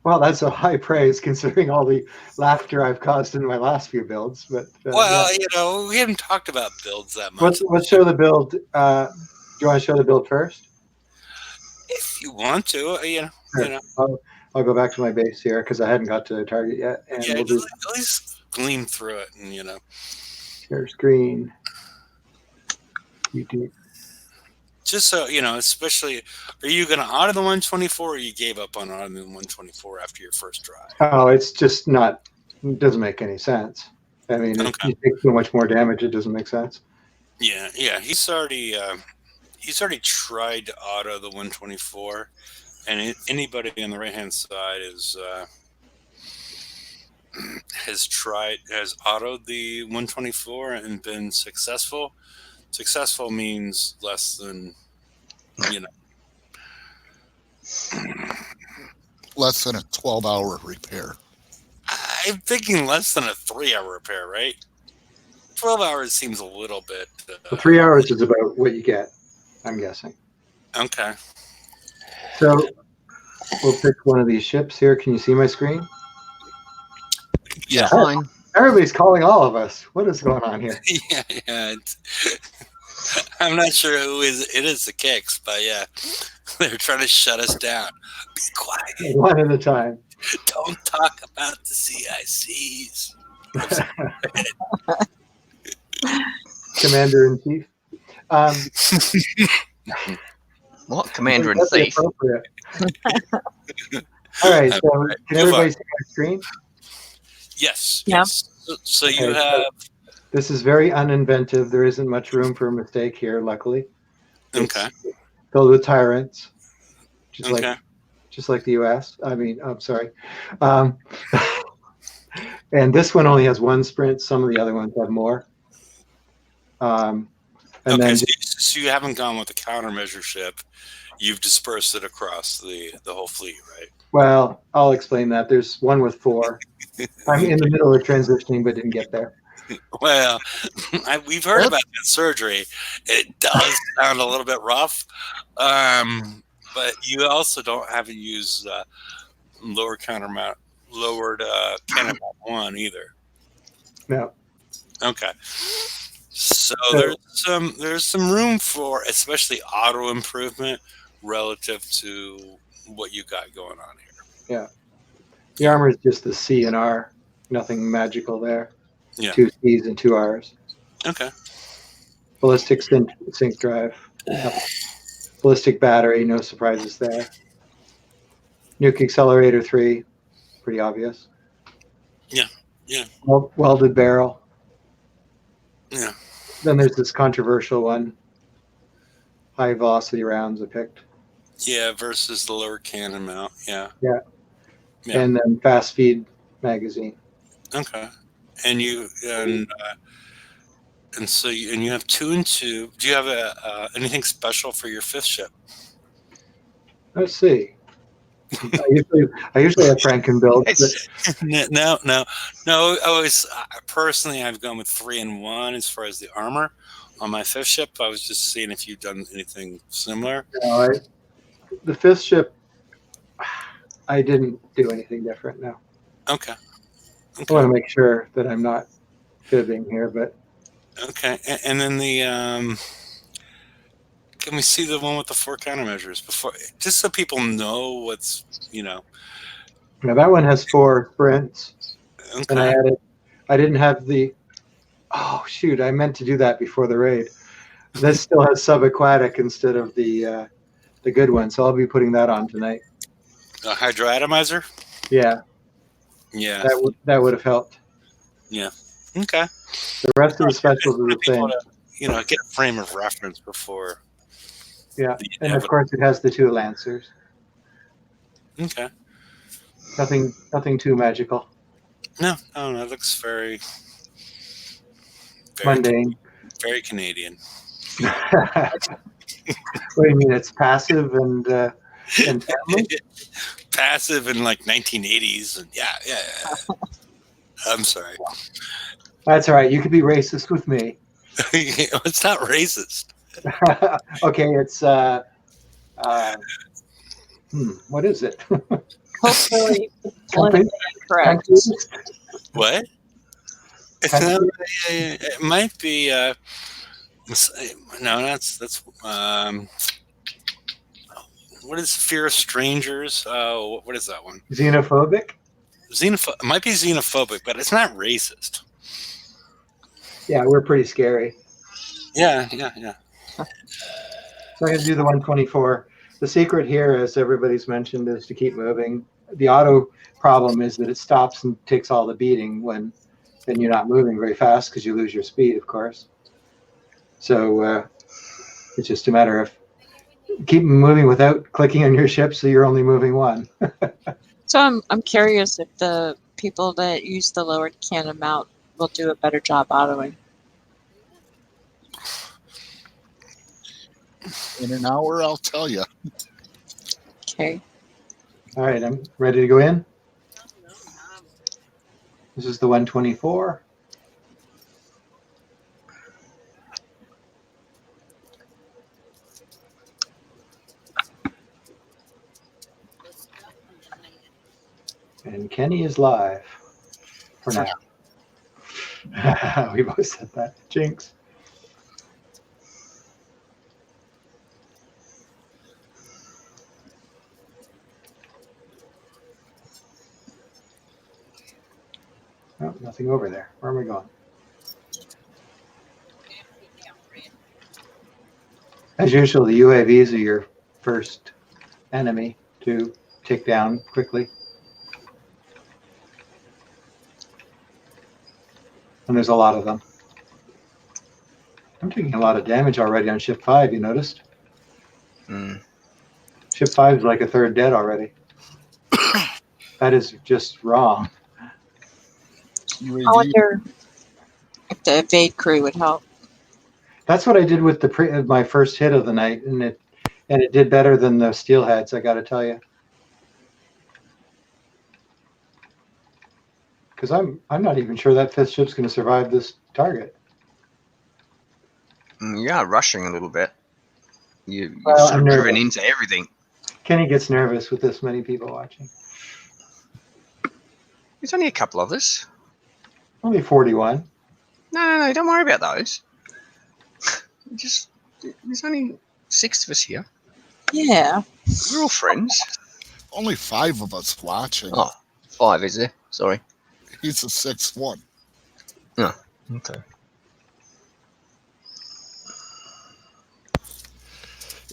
Well, that's a high praise considering all the laughter I've caused in my last few builds. But Well, yeah. we haven't talked about builds that much. Let's show the build. Do you want to show the build first? If you want to, Sure. I'll go back to my base here because I hadn't got to the target yet, and yeah, we'll do at least gleam through it, and share screen. YouTube. just so especially, are you going to auto the 124, or you gave up on auto the 124 after your first drive? Oh, it's just not. It doesn't make any sense. I mean, if you take so much more damage, it doesn't make sense. Yeah. He's already tried to auto the 124, and anybody on the right hand side has autoed the 124 and been successful. Successful means less than Less than a 12-hour repair. I'm thinking less than a 3-hour repair, right? 12 hours seems a little bit. 3 hours is about what you get, I'm guessing. Okay. So we'll pick one of these ships here. Can you see my screen? Yeah. Fine. Everybody's calling all of us. What is going on here? Yeah. I'm not sure it is the Kicks, but yeah, they're trying to shut us down. Be quiet. One at a time. Don't talk about the CICs. Commander in Chief. What? Commander and Thief? All right. So can everybody see my screen? Yes. Yeah. Yes. So you have. This is very uninventive. There isn't much room for a mistake here, luckily. Okay. Filled with tyrants, just Okay. like the U.S. I mean, I'm sorry. And this one only has one sprint. Some of the other ones have more. And then so you haven't gone with the countermeasure ship. You've dispersed it across the whole fleet, right? well, I'll explain that. There's one with 4. I'm in the middle of transitioning, but didn't get there. Well, we've heard about that surgery. It does sound a little bit rough, but you also haven't used lowered cannon mount 1 either. No. Okay. So there's some room for especially auto improvement relative to what you got going on here. Yeah. The armor is just the C and R. Nothing magical there. Yeah. 2 C's and 2 R's. Okay. ballistic sync drive, ballistic battery, no surprises there. Nuke accelerator 3, pretty obvious. Yeah. Welded barrel. Yeah. Then there's this controversial one, high velocity rounds I picked. Yeah, versus the lower cannon mount. Yeah. Yeah. Yeah. And then fast feed magazine. Okay. And so you have 2 and 2. Do you have anything special for your 5th ship? Let's see. I usually have Franken builds, but No. Personally, I've gone with 3 and 1 as far as the armor on my 5th ship. I was just seeing if you've done anything similar. no, the 5th ship, I didn't do anything different. No, Okay. I want to make sure that I'm not fibbing here, but Okay. And then can we see the one with the 4 countermeasures before, just so people know what's, now that one has 4 sprints, and Okay. I didn't have oh shoot, I meant to do that before the raid. This still has subaquatic instead of the good one, so I'll be putting that on tonight. A hydroatomizer? Yeah, Yeah. that would have helped. Yeah. Okay. The rest of the specials are the People same. to, get a frame of reference before. Yeah, and of course it has the 2 lancers. Okay. Nothing too magical. No, it looks very Mundane. very Canadian. What do you mean? It's passive and family? Passive in like 1980s, and yeah. I'm sorry. That's all right. You could be racist with me. It's not racist. Okay, it's what is it? Hopefully, politically incorrect. What? It might be. No, that's. What is Fear of Strangers? What is that one? Xenophobic? It might be xenophobic, but it's not racist. Yeah, we're pretty scary. Yeah. So I'm going to do the 124. The secret here, as everybody's mentioned, is to keep moving. The auto problem is that it stops and takes all the beating when then you're not moving very fast because you lose your speed, of course. So it's just a matter of keep moving without clicking on your ship, so you're only moving one. So I'm curious if the people that use the lowered cannon mount will do a better job autoing. In an hour, I'll tell you. Okay. All right, I'm ready to go in. This is the 124. And Kenny is live for now. We both said that. Jinx. Oh, nothing over there. Where am I going? As usual, the UAVs are your first enemy to take down quickly. And there's a lot of them. I'm taking a lot of damage already on ship 5, you noticed? Ship 5 is like a third dead already. That is just wrong. I wonder if the evade crew would help. That's what I did with my first hit of the night, and it did better than the steelheads, I got to tell you. Because I'm not even sure that 5th ship's going to survive this target. You are rushing a little bit. You've Well, sort of driven into everything. Kenny gets nervous with this many people watching. There's only a couple of us. Only 41. No, don't worry about those. There's only 6 of us here. Yeah. We're all friends. Only 5 of us watching. Oh, 5, is there? Sorry. He's the 6th one. Oh, okay.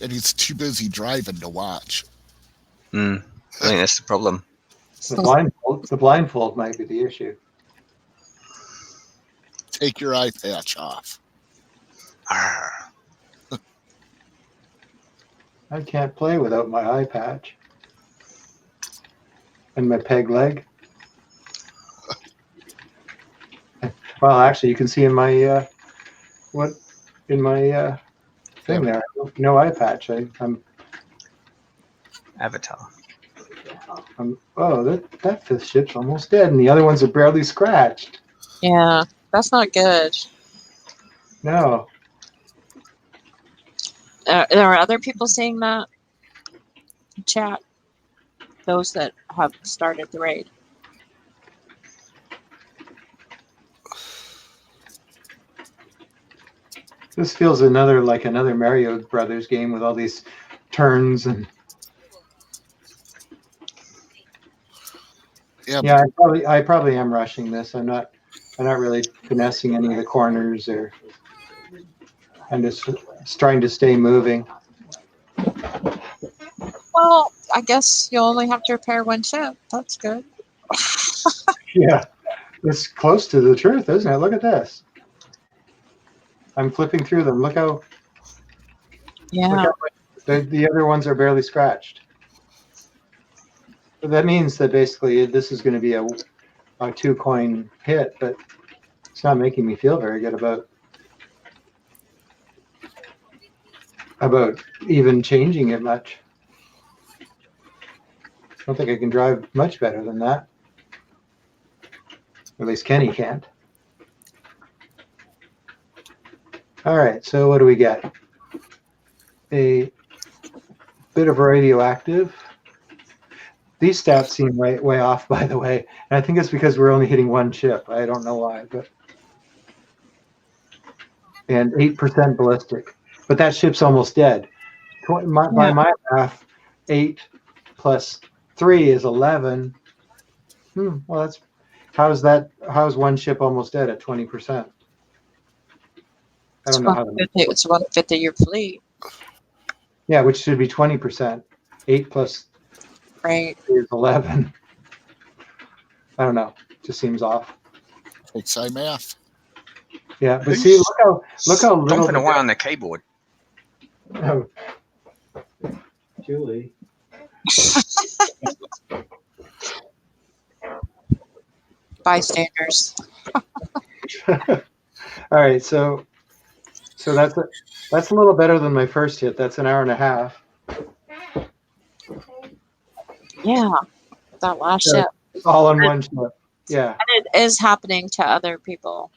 and he's too busy driving to watch. I think that's the problem. The blindfold might be the issue. Take your eye patch off. Arr. I can't play without my eye patch and my peg leg. Well, actually, you can see in my thing there, no eye patch. I'm Avatar. oh, that fifth ship's almost dead, and the other ones are barely scratched. Yeah, that's not good. No, There are other people saying that in chat. Those that have started the raid. this feels another Mario Brothers game with all these turns and Yeah, I probably am rushing this. I'm not really finessing any of the corners, or I'm just trying to stay moving. Well, I guess you'll only have to repair one ship. That's good. Yeah, it's close to the truth, isn't it? Look at this. I'm flipping through them. Look how Yeah. the other ones are barely scratched. So that means that basically this is going to be a 2-coin hit, but it's not making me feel very good about even changing it much. I don't think I can drive much better than that. At least Kenny can't. All right, so what do we get? A bit of radioactive. These stats seem way off, by the way. And I think it's because we're only hitting one chip. I don't know why, but and 8% ballistic. But that ship's almost dead. By my math, 8 plus 3 is 11. Well, how's one ship almost dead at 20%? I don't know how to. It's 1/5 of your fleet. Yeah, which should be 20%. 8 plus Right. 3 is 11. I don't know. Just seems off. It's math. Yeah, but see, look how little. Dumping away on the keyboard. Oh. Julie. Bystanders. All right, so that's a little better than my first hit. That's an hour and a half. Yeah, that last ship. All on one ship. Yeah. And it is happening to other people.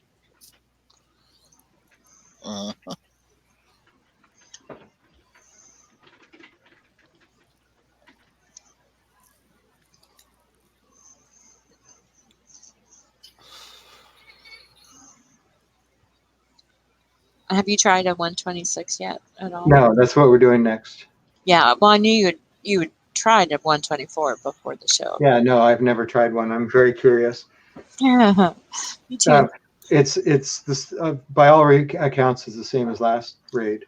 Have you tried a 126 yet at all? No, that's what we're doing next. Yeah, well, I knew you would tried a 124 before the show. Yeah, no, I've never tried one. I'm very curious. Yeah, me too. It's this by all accounts is the same as last raid.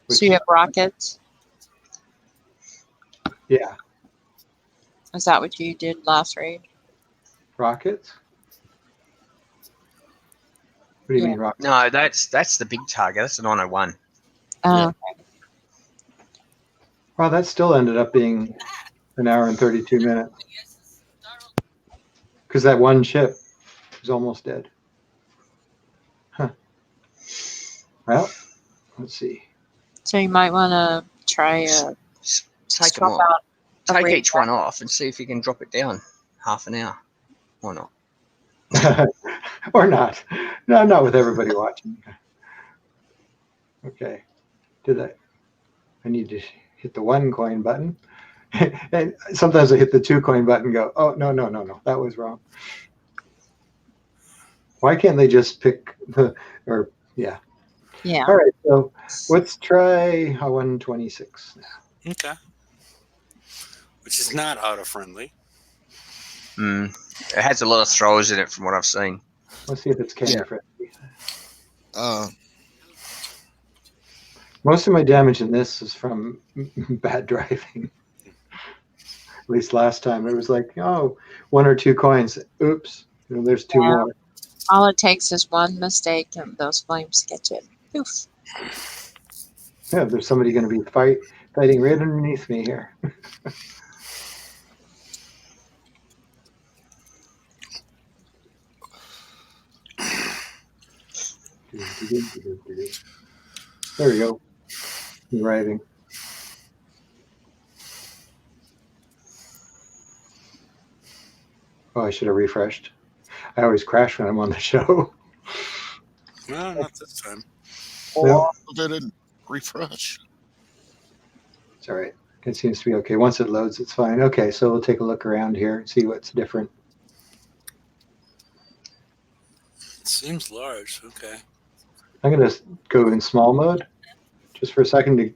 So you have rockets? Yeah. Is that what you did last raid? Rockets? What do you mean rockets? No, that's the big target. That's the 901. Oh, Well, that still ended up being an hour and 32 minutes. Because that one ship was almost dead. Huh. Well, let's see. so you might want to try Take them swap off. out a Take raid each one off and see if you can drop it down half an hour. Or not. Or not. No, not with everybody watching. Okay. I need to hit the 1-coin button. And sometimes I hit the 2-coin button and go, oh, no. That was wrong. Why can't they just pick yeah. Yeah. All right. So let's try a 126 now. Okay. Which is not auto-friendly. It has a lot of throws in it from what I've seen. Let's see if it's candy Yeah. friendly. Most of my damage in this is from bad driving. At least last time it was like, oh, 1 or 2 coins. Oops, there's 2 more. All it takes is one mistake, and those flames get you. Poof. Yeah, there's somebody going to be fighting right underneath me here. There we go. Arriving. Oh, I should have refreshed. I always crash when I'm on the show. No, not this time. No. They didn't refresh. It's all right. It seems to be okay. Once it loads, it's fine. Okay, so we'll take a look around here and see what's different. It seems large. Okay. I'm going to go in small mode just for a second to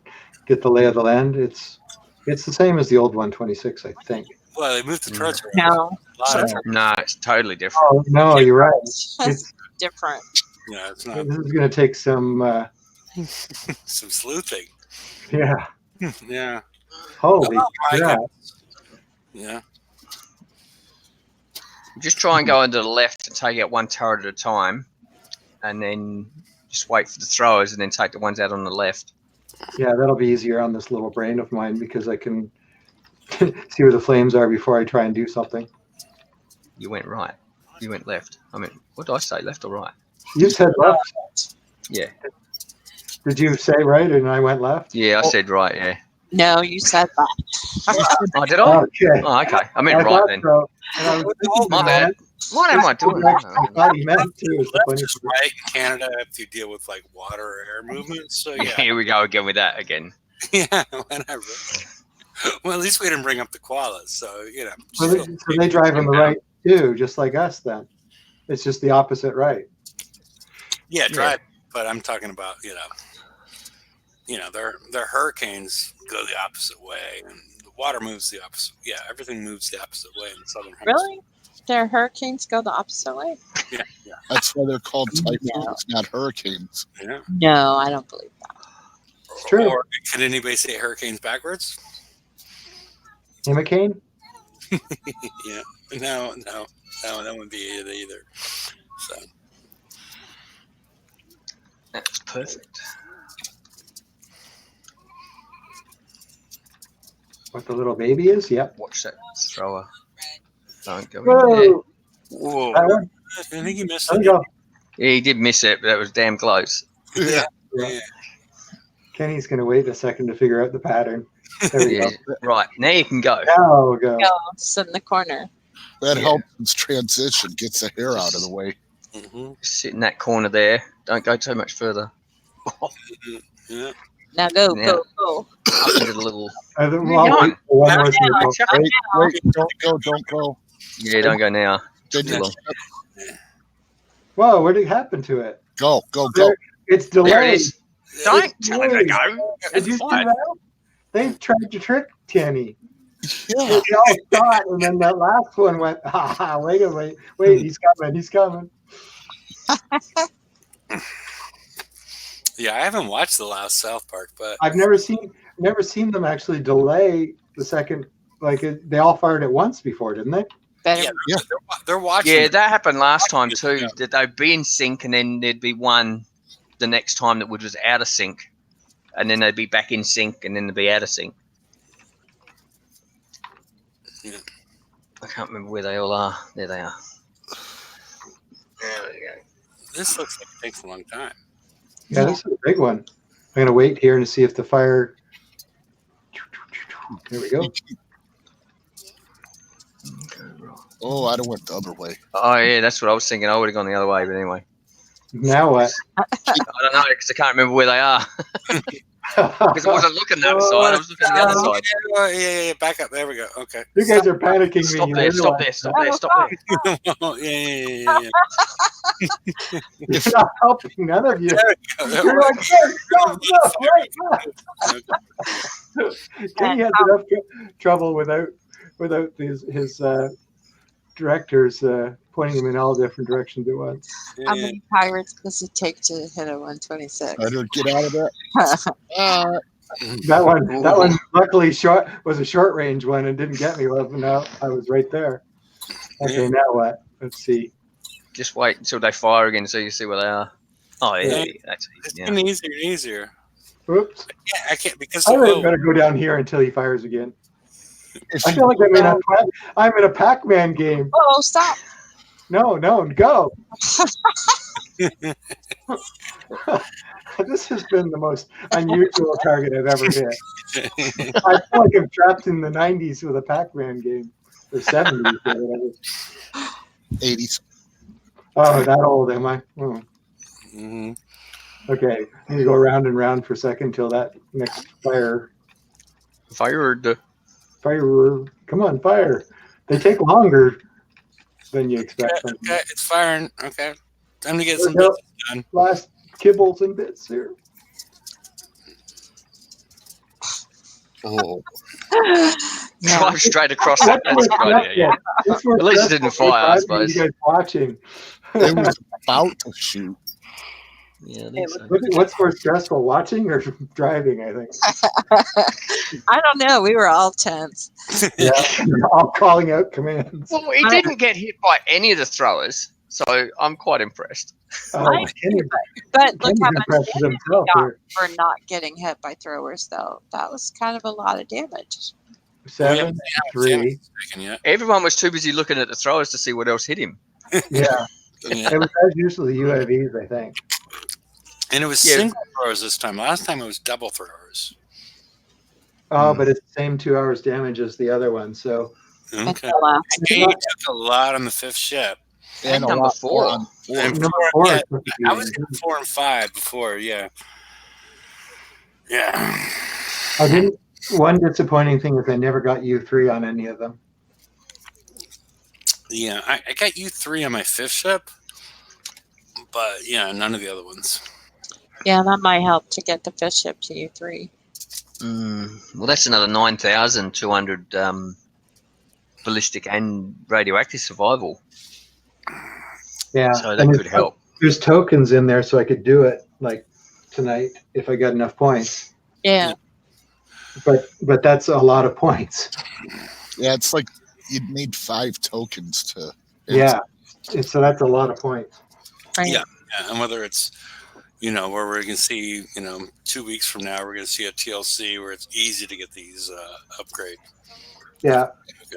get the lay of the land. It's the same as the old 126, I think. Well, they moved the turrets around. No. A lot of turrets. No, it's totally different. Oh, no, you're right. It's different. Yeah, it's not This is going to take some, some sleuthing. yeah. Yeah. Holy Oh, my crap. goodness. Yeah. Just try and go into the left and take out one turret at a time, and then just wait for the throwers, and then take the ones out on the left. Yeah, that'll be easier on this little brain of mine because I can see where the flames are before I try and do something. You went right. You went left. I mean, what did I say, left or right? You said left. Yeah. Did you say right and I went left? Yeah, I said right, yeah. No, you said that. Oh, did I? Okay. Oh, okay. I meant I right thought then. so. And I was thinking, My bad. What am I doing? I thought he meant to. Is the funny Left is right. In Canada, I have to deal with like water or air movements. So yeah. Here we go again with that again. Yeah, whatever. Well, at least we didn't bring up the koalas, so you know. So they drive on the right too, just like us. Then it's just the opposite right. Yeah, drive. But I'm talking about their hurricanes go the opposite way, and the water moves the opposite. Yeah, everything moves the opposite way in the southern hemisphere. Really? Their hurricanes go the opposite way? Yeah. That's why they're called typhoons, not hurricanes. Yeah. No, I don't believe that. It's true. Or could anybody say hurricanes backwards? Hurricane? Yeah. No, that wouldn't be it either. So. That's perfect. What the little baby is? Yep. Watch that thrower. Don't go in there. Whoa! Whoa. That one? I think you missed There it. you go. Yeah, he did miss it, but that was damn close. Yeah. Kenny's going to wait a second to figure out the pattern. There we Yeah. Right, now you can go. go. Now we'll go. Go sit in the corner. That Yeah. helps transition, gets the hair out of the way. Mm-hmm. Sit in that corner there. Don't go too much further. Yeah. Now go, Yeah. go. Up into the little. I think Come on. one more Now. thing. Wait, don't go. Yeah, don't go now. Then Too you- long. Whoa, what did happen to it? Go. It's delayed. There it is. Don't tell him to go. Did you see Fine. that? They tried to trick Kenny. Yeah. They all saw it, and then that last one went, wait, he's coming. Yeah, I haven't watched the last South Park, but I've never seen them actually delay the second, they all fired at once before, didn't they? Better. yeah, they're watching. Yeah, that happened last time too. That they'd be in sync, and then there'd be one the next time that was out of sync, and then they'd be back in sync, and then they'd be out of sync. Yeah. I can't remember where they all are. There they are. There we go. This looks like it takes a long time. Yeah, this is a big one. I'm going to wait here to see if the fire. There we go. Oh, I'd have went the other way. Oh yeah, that's what I was thinking. I would have gone the other way, but anyway, Now what? I don't know because I can't remember where they are because I wasn't looking that side. I was looking the other side. Yeah. Back up. There we go. Okay. You guys are panicking Stop me. there! You Stop realize there! Stop there! Stop there! Yeah. You're not helping, none of you. There we go. You're like, hey, no, right, left. Kenny has enough trouble without his directors pointing them in all different directions at once. How many pirates does it take to hit a 126? Better get out of that. That one luckily was a short range one and didn't get me. Well, no, I was right there. Okay, now what? Let's see. Just wait until they fire again so you see where they are. Oh, yeah, that's It's easy. getting easier and easier. Oops. I can't because I better go down here until he fires again. If I feel like I'm in a Pac-Man game. Oh, stop. No, go. This has been the most unusual target I've ever hit. I feel like I'm trapped in the 90s with a Pac-Man game. Or 70s or whatever. 80s. Oh, that old am I? Oh. Mm-hmm. Okay, I'm going to go round and round for a second until that next fire. Fired. Fire. Come on, fire. They take longer than you expect. Okay, it's firing. Okay. Time to get There some we go. business done. Last kibbles and bits here. Oh, Drive straight across that. That's a good idea, yeah. At least it didn't fire, I suppose. You guys watching. they was about to shoot. Yeah, I think so. What's more stressful, watching or driving? I think. I don't know. We were all tense. Yeah, all calling out commands. Well, he didn't get hit by any of the throwers, so I'm quite impressed. Oh, Kenny, But look Kenny's how much impressed with damage himself we got here. for not getting hit by throwers, though. That was kind of a lot of damage. 7, 3. Everyone was too busy looking at the throwers to see what else hit him. Yeah, it was usually UAVs, I think. And it was single throwers this time. Last time it was double throwers. Oh, but it's the same 2 hours damage as the other one. So Okay. Wow. He took a lot on the fifth ship. And number 4. And number four, 4. yeah, I was in 4 and 5 before, yeah. Yeah. I didn't. One disappointing thing is I never got U3 on any of them. Yeah, I got U3 on my fifth ship, but yeah, none of the other ones. Yeah, that might help to get the fish ship to U3. Well, that's another 9,200 ballistic and radioactive survival. Yeah, So that could help. There's tokens in there, so I could do it like tonight if I got enough points. Yeah. But that's a lot of points. Yeah, it's like you'd need 5 tokens to. Yeah, so that's a lot of points. Right. Yeah, and whether it's, where we're going to see, 2 weeks from now, we're going to see a TLC where it's easy to get these upgrade. Yeah,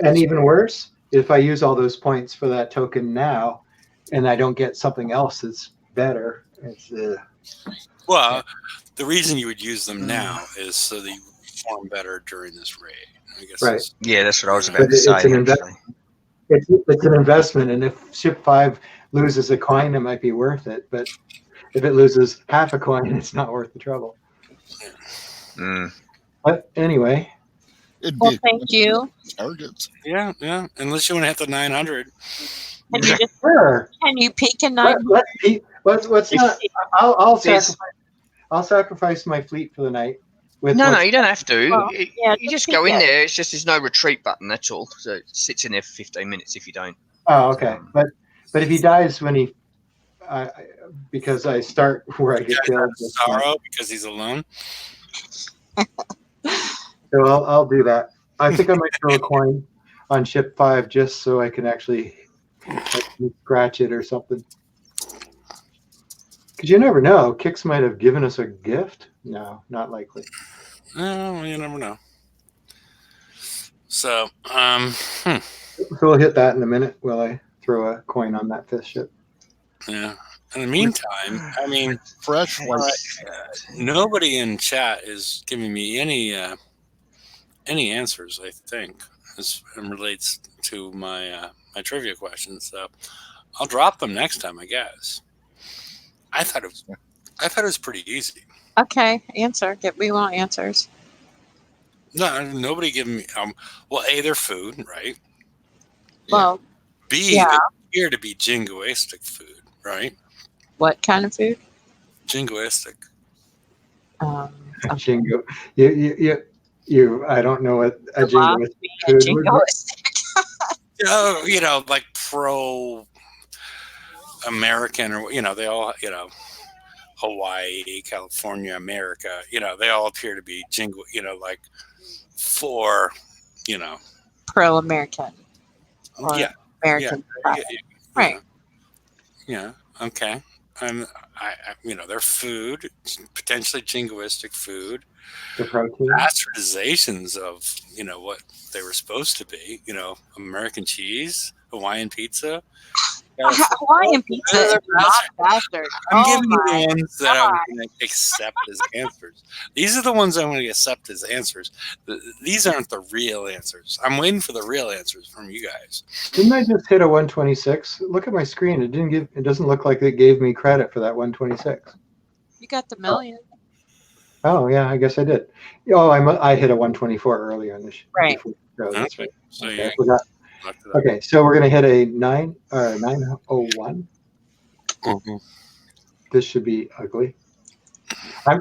and even worse, if I use all those points for that token now, and I don't get something else that's better, it's. Well, the reason you would use them now is so that you perform better during this raid. I guess. Right. Yeah, that's what I was about to say. It's an investment. It's an investment, and if Ship 5 loses a coin, it might be worth it. But if it loses half a coin, it's not worth the trouble. But anyway. Well, thank you. Targets. Yeah. Unless you want to hit the 900. Can you just can you peek in 900? Let's not. I'll sacrifice my fleet for the night. No, you don't have to. Well, you just go in there. It's just there's no retreat button. That's all. So it sits in there for 15 minutes if you don't. Oh, okay. But if he dies when he, because I start where I get killed. Sorrow because he's alone. So I'll do that. I think I might throw a coin on Ship 5 just so I can actually scratch it or something. Because you never know. Kix might have given us a gift. No, not likely. No, you never know. So, So we'll hit that in a minute while I throw a coin on that fifth ship. Yeah. In the meantime, I mean, fresh. Nobody in chat is giving me any answers. I think as it relates to my my trivia questions. So I'll drop them next time, I guess. I thought it was pretty easy. Okay, answer. We want answers. No, nobody giving me. Well, A, they're food, right? Well, B, they appear to be jingoistic food, right? What kind of food? Jingoistic. Jingo. You. I don't know what a jingoistic food would be. like pro American, or they all, Hawaii, California, America, they all appear to be like for, Pro-American or yeah, yeah, American yeah, product. yeah, Right. yeah, okay. And their food, potentially jingoistic food, The protein. bastardizations of, what they were supposed to be, American cheese, Hawaiian pizza. Hawaiian pizza is not bastard. I'm Oh giving you my the ones that I'm God. going to accept as answers. These are the ones I'm going to accept as answers. These aren't the real answers. I'm waiting for the real answers from you guys. Didn't I just hit a 126? Look at my screen. It doesn't look like it gave me credit for that 126. You got the million. Oh yeah, I guess I did. Oh, I hit a 124 earlier in the show. Right. Oh, that's right. So Okay, I you forgot. Okay, so we're gonna hit a 901. mm-hmm. This should be ugly. I'm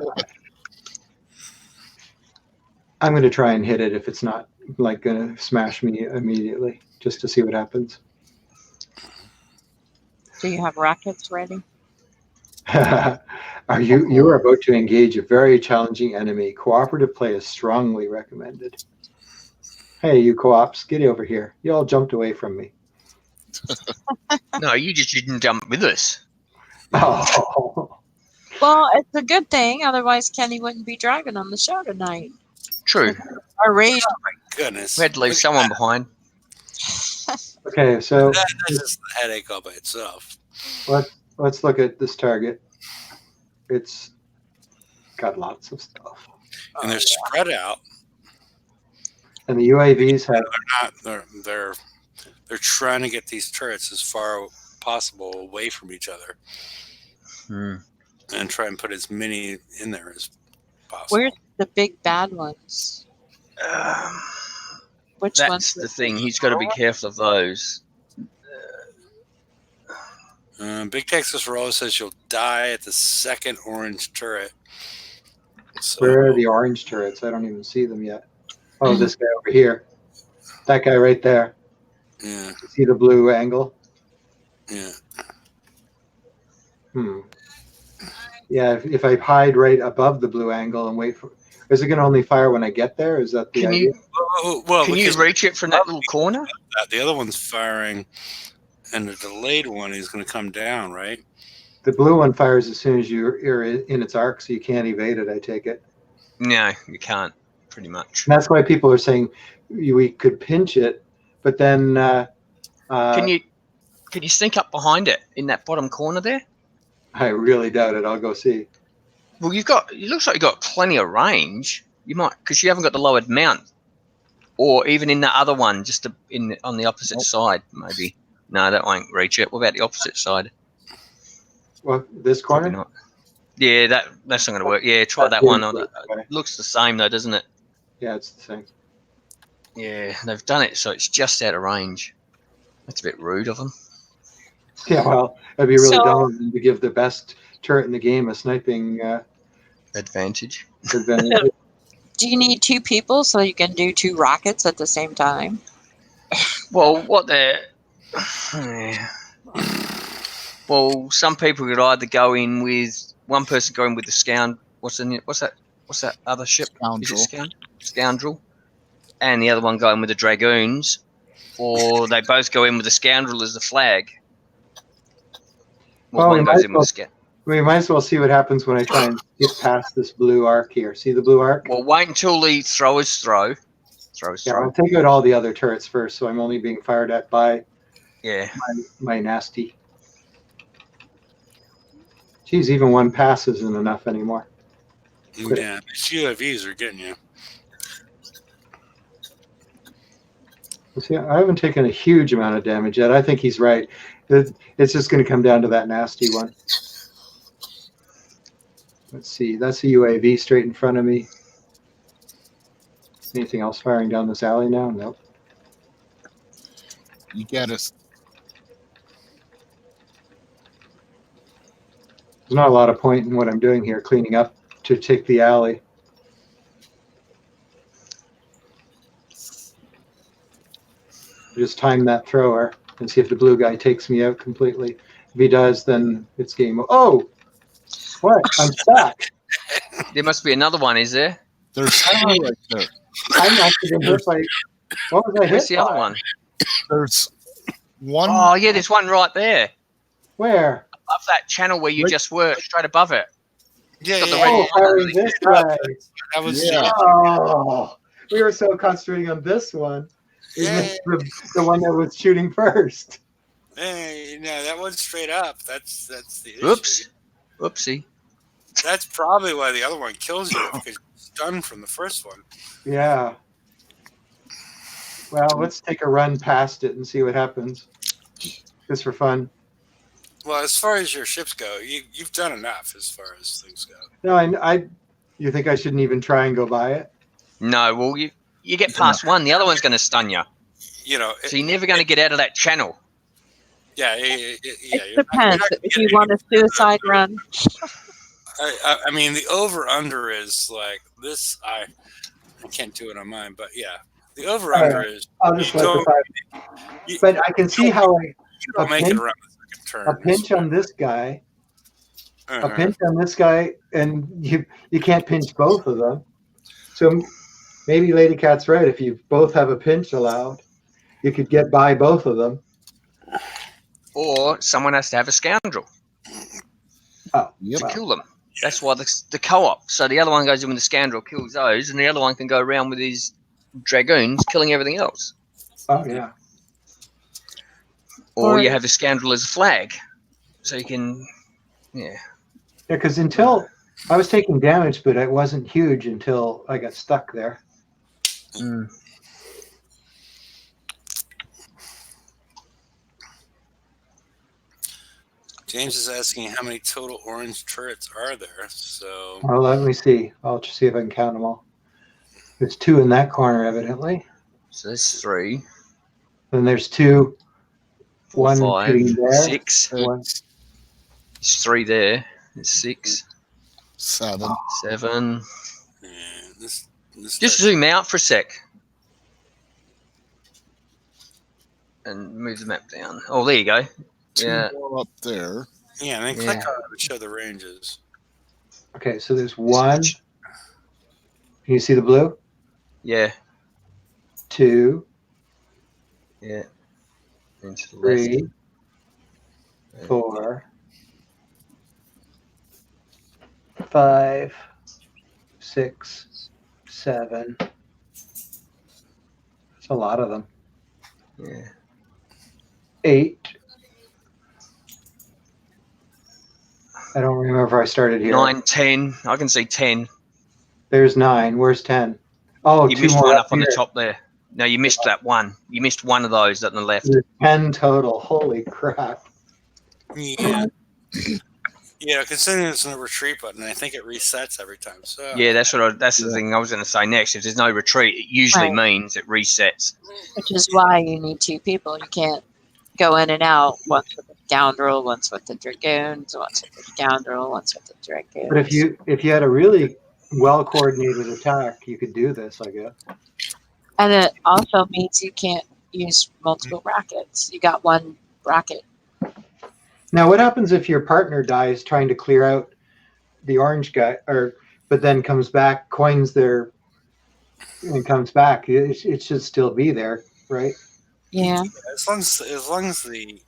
gonna try and hit it if it's not like gonna smash me immediately, just to see what happens. Do you have rockets ready? You are about to engage a very challenging enemy. Cooperative play is strongly recommended. Hey, you co-ops, get over here. You all jumped away from me. No, you just didn't jump with us. Oh. Well, it's a good thing. Otherwise, Kenny wouldn't be driving on the show tonight. True. Our rage. Goodness. We had to leave someone behind. Okay, so That's just a headache all by itself. let's look at this target. It's got lots of stuff. And they're spread out. And the UAVs have They're trying to get these turrets as far possible away from each other. And try and put as many in there as possible. Where's the big bad ones? Which That's ones? the thing. He's got to be careful of those. Big Texas Roller says you'll die at the second orange turret. So, where are the orange turrets? I don't even see them yet. Oh, this guy over here. That guy right there. Yeah. See the blue angle? Yeah. Yeah, if I hide right above the blue angle and wait for, is it going to only fire when I get there? Is that the idea? Can you reach it from that little corner? The other one's firing, and the delayed one is going to come down, right? The blue one fires as soon as you're in its arc, so you can't evade it, I take it. No, you can't, pretty much. And that's why people are saying we could pinch it, but then... Can you sneak up behind it in that bottom corner there? I really doubt it. I'll go see. Well, it looks like you've got plenty of range. You might, because you haven't got the lowered mount. Or even in the other one, just on the opposite side, maybe. No, that won't reach it. What about the opposite side? Well, this corner? Probably not. Yeah, that's not going to work. Yeah, try that one. It looks the same though, doesn't it? Yeah, it's the same. Yeah, they've done it so it's just out of range. That's a bit rude of them. Yeah, well, that'd be really dumb of them to give the best turret in the game a sniping advantage. advantage. Do you need two people so you can do two rockets at the same time? Well, well, some people could either go in with one person going with the scoundrel. What's that other ship? Scoundrel. Is it Scoundrel, and the other one going with the dragoons, or they both go in with the scoundrel as the flag. Well, one goes in with the scoundrel. We might as well see what happens when I try and get past this blue arc here. See the blue arc? Well, wait until the throwers throw. Yeah, I'll take out all the other turrets first, so I'm only being fired at by my nasty. Geez, even one pass isn't enough anymore. Yeah, these UAVs are getting you. See, I haven't taken a huge amount of damage yet. I think he's right. It's just going to come down to that nasty one. Let's see. That's a UAV straight in front of me. Anything else firing down this alley now? Nope. You get us. There's not a lot of point in what I'm doing here, cleaning up to take the alley. Just time that thrower and see if the blue guy takes me out completely. If he does, then it's game. Oh, what? I'm stuck. There must be another one, is there? There's three right there. I'm not even hit by. What was I hit Where's the by? other one? There's one. Oh, yeah, there's one right there. Where? Above that channel where you Right. just were, straight above it. Yeah, Got the yeah, red Oh, yeah. firing this way. That was Yeah. Oh, we were so concentrating on this one. We Yeah. missed the one that was shooting first. Hey, no, that one's straight up. That's the issue. Oops. Oopsie. That's probably why the other one kills you, because you're stunned from the first one. Yeah. Well, let's take a run past it and see what happens. Just for fun. Well, as far as your ships go, you've done enough as far as things go. No, you think I shouldn't even try and go by it? No, well, you get past one, the other one's going to stun you. You know, So you're never going to get out of that channel. yeah. It depends. If you want a suicide run, I mean, the over/under is like this. I can't do it on mine, but yeah, the over/under is. I'll just You let the don't- five. you- But I can see how you don't a make pinch- it around the second turn. a pinch on this guy, a Uh-huh. pinch on this guy, and you can't pinch both of them. So maybe Lady Cat's right. If you both have a pinch allowed, you could get by both of them. Or someone has to have a scoundrel Oh, Yep. to well, kill them. That's why the co-op. So the other one goes in with the scoundrel, kills those, and the other one can go around with his dragoons, killing everything else. oh yeah. Or you have the scoundrel as a flag. So you can, yeah. Yeah, because until I was taking damage, but it wasn't huge until I got stuck there. Mm. James is asking how many total orange turrets are there. So Well, let me see. I'll just see if I can count them all. There's two in that corner, evidently. So there's 3, Then there's two. 4, One 5, shooting there. 6. One. There's 3 there. There's 6, 7. 7. yeah, this Just zoom out for a sec. And move the map down. Oh, there you go. 2 Yeah. more up there. yeah, and then Yeah. click on it to show the ranges. Okay, so there's one. Can you see the blue? Yeah. Two, Yeah. Into the left. three, Yeah. 4, 5, 6, 7. That's a lot of them. Yeah. 8. I don't remember if I started here. 9, 10. I can see 10. There's 9. Where's 10? Oh, You 2 missed more one up on the here. top there. No, you missed that one. You missed one of those on the left. There's 10 total. Holy crap. Yeah. Yeah, considering there's no retreat button, I think it resets every time. So Yeah, that's the thing I was going to say next. If there's no retreat, it usually means it resets. which is why you need 2 people. You can't go in and out, once with the scoundrel, once with the dragoons, once with the scoundrel, once with the dragoons. But if you had a really well coordinated attack, you could do this, I guess. And it also means you can't use multiple brackets. You got one bracket. Now, what happens if your partner dies trying to clear out the orange guy, but then comes back, coins their, and comes back? It should still be there, right? Yeah. as long as the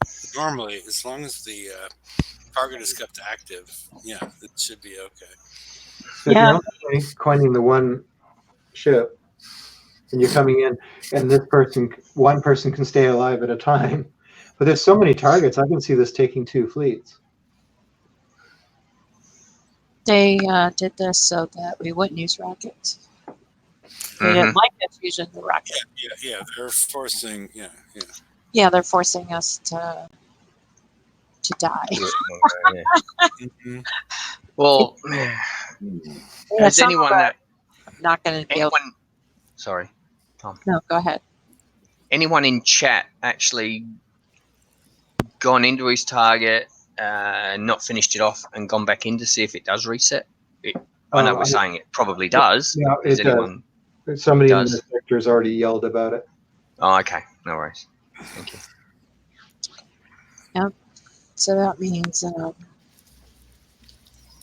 target is kept active, yeah, it should be okay. So Yeah. if you're only coining the one ship, and you're coming in, and one person can stay alive at a time. But there's so many targets. I can see this taking 2 fleets. They did this so that we wouldn't use rockets. They didn't like us using the rocket. Yeah, they're forcing. Yeah. Yeah, they're forcing us to die. Mhm. Well, Yeah, has some of anyone that not going to be able. anyone? Sorry, No, go ahead. anyone in chat actually gone into his target, not finished it off, and gone back in to see if it does reset? I know we're saying it probably does. Yeah, Is it anyone? does. Somebody in does. the sector has already yelled about it. Oh, okay, no worries. Thank you. So that means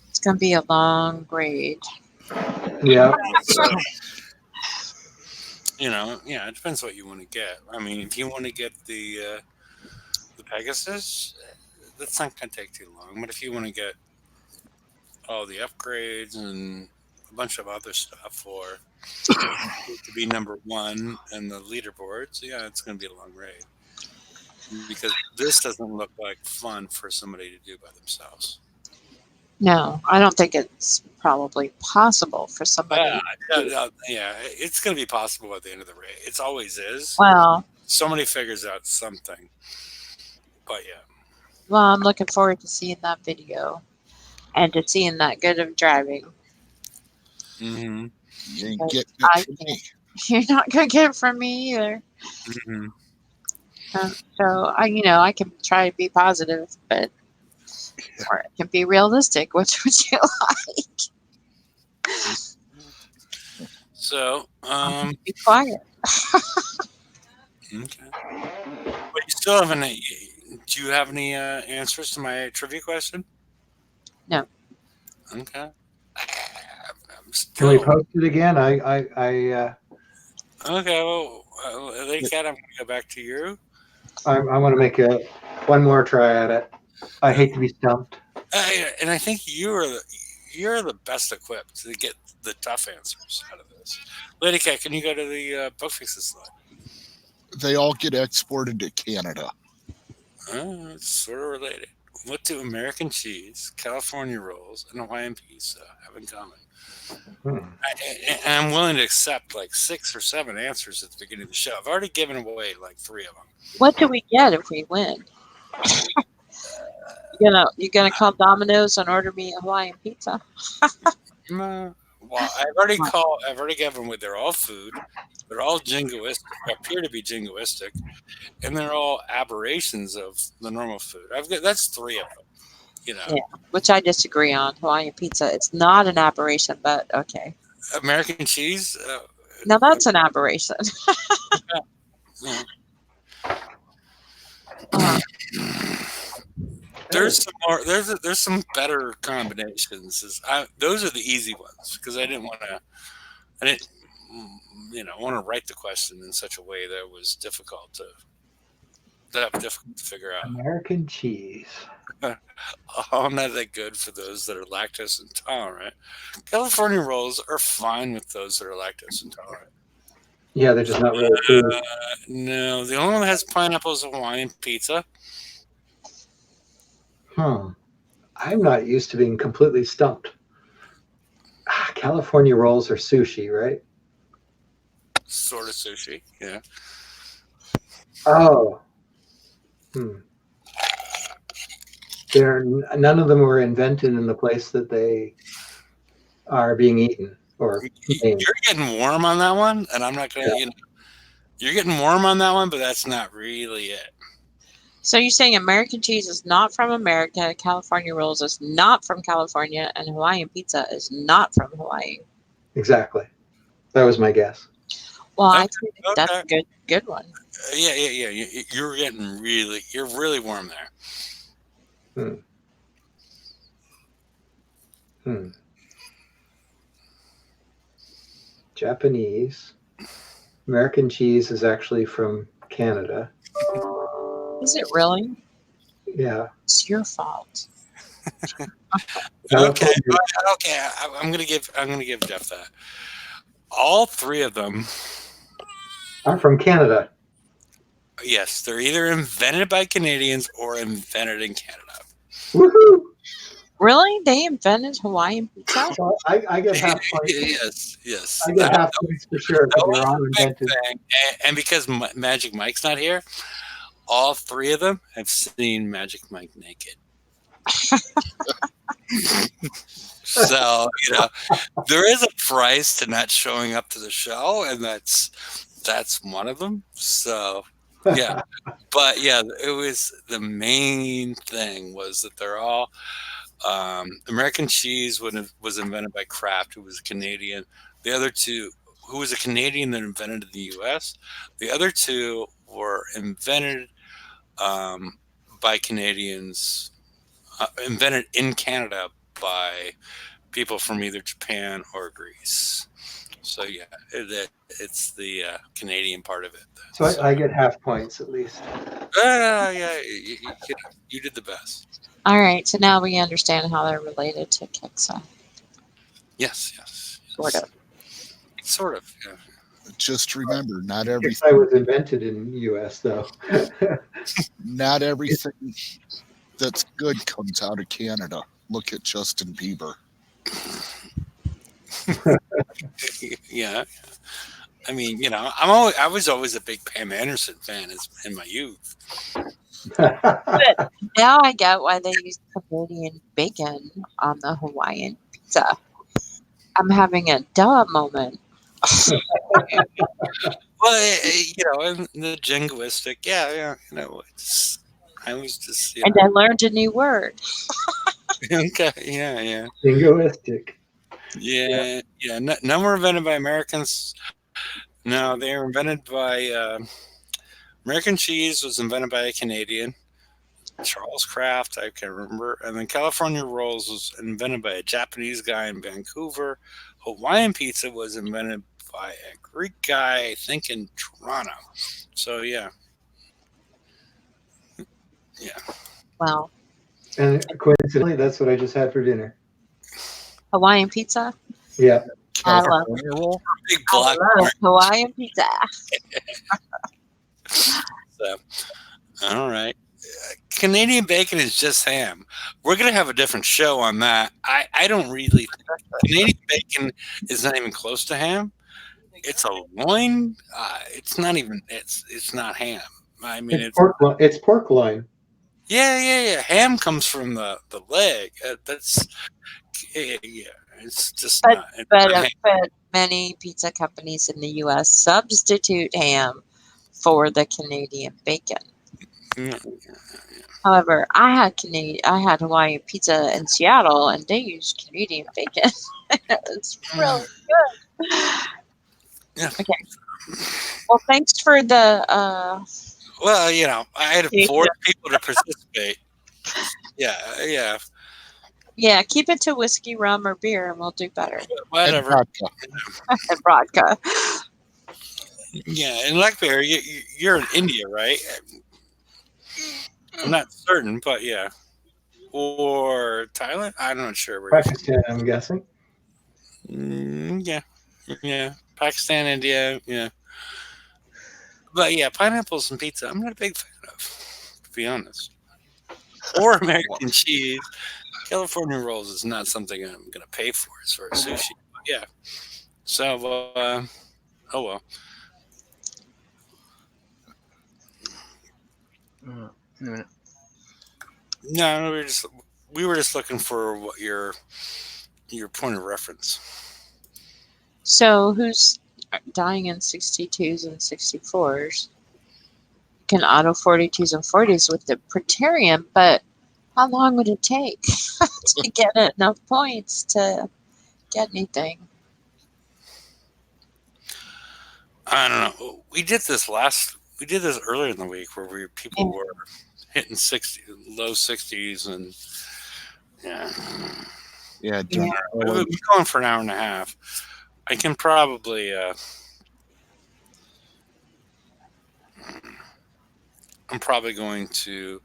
it's going to be a long grade. Yeah. So, it depends what you want to get. I mean, if you want to get the Pegasus, that's not going to take too long. But if you want to get all the upgrades and a bunch of other stuff, or to be number one in the leaderboards, yeah, it's going to be a long raid because this doesn't look like fun for somebody to do by themselves. No, I don't think it's probably possible for somebody. Yeah, it's going to be possible at the end of the raid. It always is. Well, Somebody figures out something, but yeah. well, I'm looking forward to seeing that video and to seeing that good of driving. Mm-hmm. You ain't But getting I it from me. You're not going to get it from me either. Mm-hmm. So I can try to be positive, but or it can be realistic. Which would you like? So, Be quiet. okay. But you still haven't. Do you have any answers to my trivia question? No. Okay. I'm Can we still post it again? okay. Well, they cat. I'm gonna go back to you. I want to make one more try at it. I hate to be stumped. And I think you're the best equipped to get the tough answers out of this. Lady Cat, can you go to the book fixes slide? They all get exported to Canada. It's sort of related. What do American cheese, California rolls, and Hawaiian pizza have in common? I'm willing to accept like 6 or 7 answers at the beginning of the show. I've already given away like 3 of them. What do we get if we win? You're gonna call Domino's and order me a Hawaiian pizza? Well, I've already given away. They're all food. They're all jingoistic, appear to be jingoistic, and they're all aberrations of the normal food. That's 3 of them. Yeah, which I disagree on. Hawaiian pizza, it's not an aberration, but okay. American cheese. Now that's an aberration. Yeah. There's some more. There's some better combinations. Those are the easy ones because I didn't want to write the question in such a way that it was difficult to figure out. American cheese. I'm not that good for those that are lactose intolerant. California rolls are fine with those that are lactose intolerant. Yeah, they're just not really food. No, the only one that has pineapple is Hawaiian pizza. I'm not used to being completely stumped. California rolls are sushi, right? Sort of sushi, yeah. Oh. None of them were invented in the place that they are being eaten. Or You're getting warm on that one, and I'm not going to, you're getting warm on that one, but that's not really it. So you're saying American cheese is not from America, California rolls is not from California, and Hawaiian pizza is not from Hawaii. Exactly. That was my guess. Well, I think that's a good one. Yeah. You're really warm there. Japanese. American cheese is actually from Canada. Is it really? Yeah. It's your fault. Okay. I'm gonna give Jeff that. All 3 of them are from Canada. Yes, they're either invented by Canadians or invented in Canada. Woohoo! Really? They invented Hawaiian pizza? Well, I get half points. Yes. I get half points for sure. That was a big thing. And because Magic Mike's not here, all 3 of them have seen Magic Mike naked. So, there is a price to not showing up to the show, and that's one of them. So, yeah. But, yeah, it was the main thing was that they're all American cheese was invented by Kraft, who was a Canadian. The other 2, who was a Canadian that invented it in the U.S. The other 2 were invented by Canadians, invented in Canada by people from either Japan or Greece. So yeah, it's the Canadian part of it. So I get half points at least. Yeah, you did the best. All right, so now we understand how they're related to Keksa, Yes. sort of. Sort of. Yeah. Just remember, not I was invented in U.S. though. everything that's good comes out of Canada. Look at Justin Bieber. Yeah. I mean, I was always a big Pam Anderson fan in my youth. But now I get why they use Canadian bacon on the Hawaiian pizza. I'm having a duh moment. Well, and the jingoistic, yeah, I was just, And I learned a new word. okay, yeah. Linguistic. Yeah. None were invented by Americans. No, they were invented by American cheese was invented by a Canadian, Charles Kraft, I can't remember, and then California rolls was invented by a Japanese guy in Vancouver. Hawaiian pizza was invented by a Greek guy, I think, in Toronto. So yeah. Well, And coincidentally, that's what I just had for dinner. Hawaiian pizza. Yeah. I love, California roll. Big I black love Hawaiian pizza. So, all right. Canadian bacon is just ham. We're gonna have a different show on that. I don't really Canadian bacon is not even close to ham. It's a loin. It's not even. It's not ham. I mean, It's pork loin. yeah. Ham comes from the leg. That's yeah. It's just But not. It's but not uh, ham. but many pizza companies in the U.S. substitute ham for the Canadian bacon. Mm. However, I had Hawaiian pizza in Seattle, and they used Canadian bacon. It's really good. Yeah. Okay. Well, thanks for the Well, I had to Yeah. force people to participate. Yeah. yeah. Keep it to whiskey, rum, or beer, and we'll do better. And Whatever. vodka. And vodka. Yeah, and Blackberry, you're in India, right? I'm not certain, but yeah. Or Thailand? I'm not sure where you're from. Pakistan, I'm guessing. Yeah. Pakistan, India, yeah. But yeah, pineapples and pizza, I'm not a big fan of, to be honest. Or American cheese. California rolls is not something I'm going to pay for as far as sushi. But yeah. So, oh well. Mm, a minute. No, we were just looking for what your point of reference. So who's dying in 62s and 64s? Can auto 42s and 40s with the Praetorian, but how long would it take to get enough points to get anything? I don't know. We did this earlier in the week where people were hitting low 60s, and yeah. Yeah, Yeah. We've been going for an hour and a half. I can probably I'm probably going to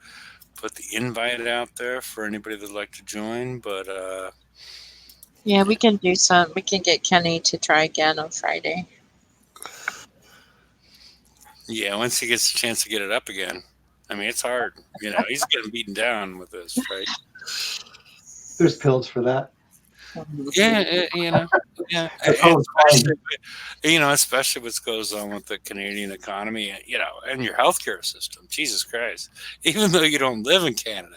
put the invite out there for anybody that'd like to join, but Yeah, we can do some. We can get Kenny to try again on Friday. yeah, once he gets a chance to get it up again. I mean, it's hard. He's getting beaten down with this, right? There's pills for that. Yeah, yeah. Oh, Especially what goes on with the Canadian economy, and your healthcare system. Jesus Christ! Even though you don't live in Canada,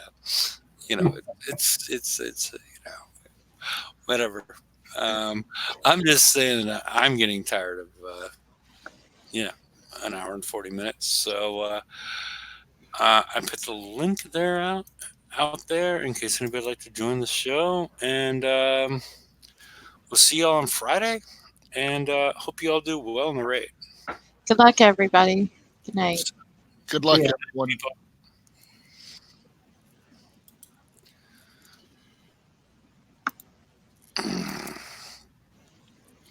it's whatever. I'm just saying that I'm getting tired of an hour and 40 minutes. So I put the link there out there in case anybody would like to join the show, and we'll see y'all on Friday, and hope you all do well in the raid. Good luck, everybody. Good night. Good luck, Yeah. everyone.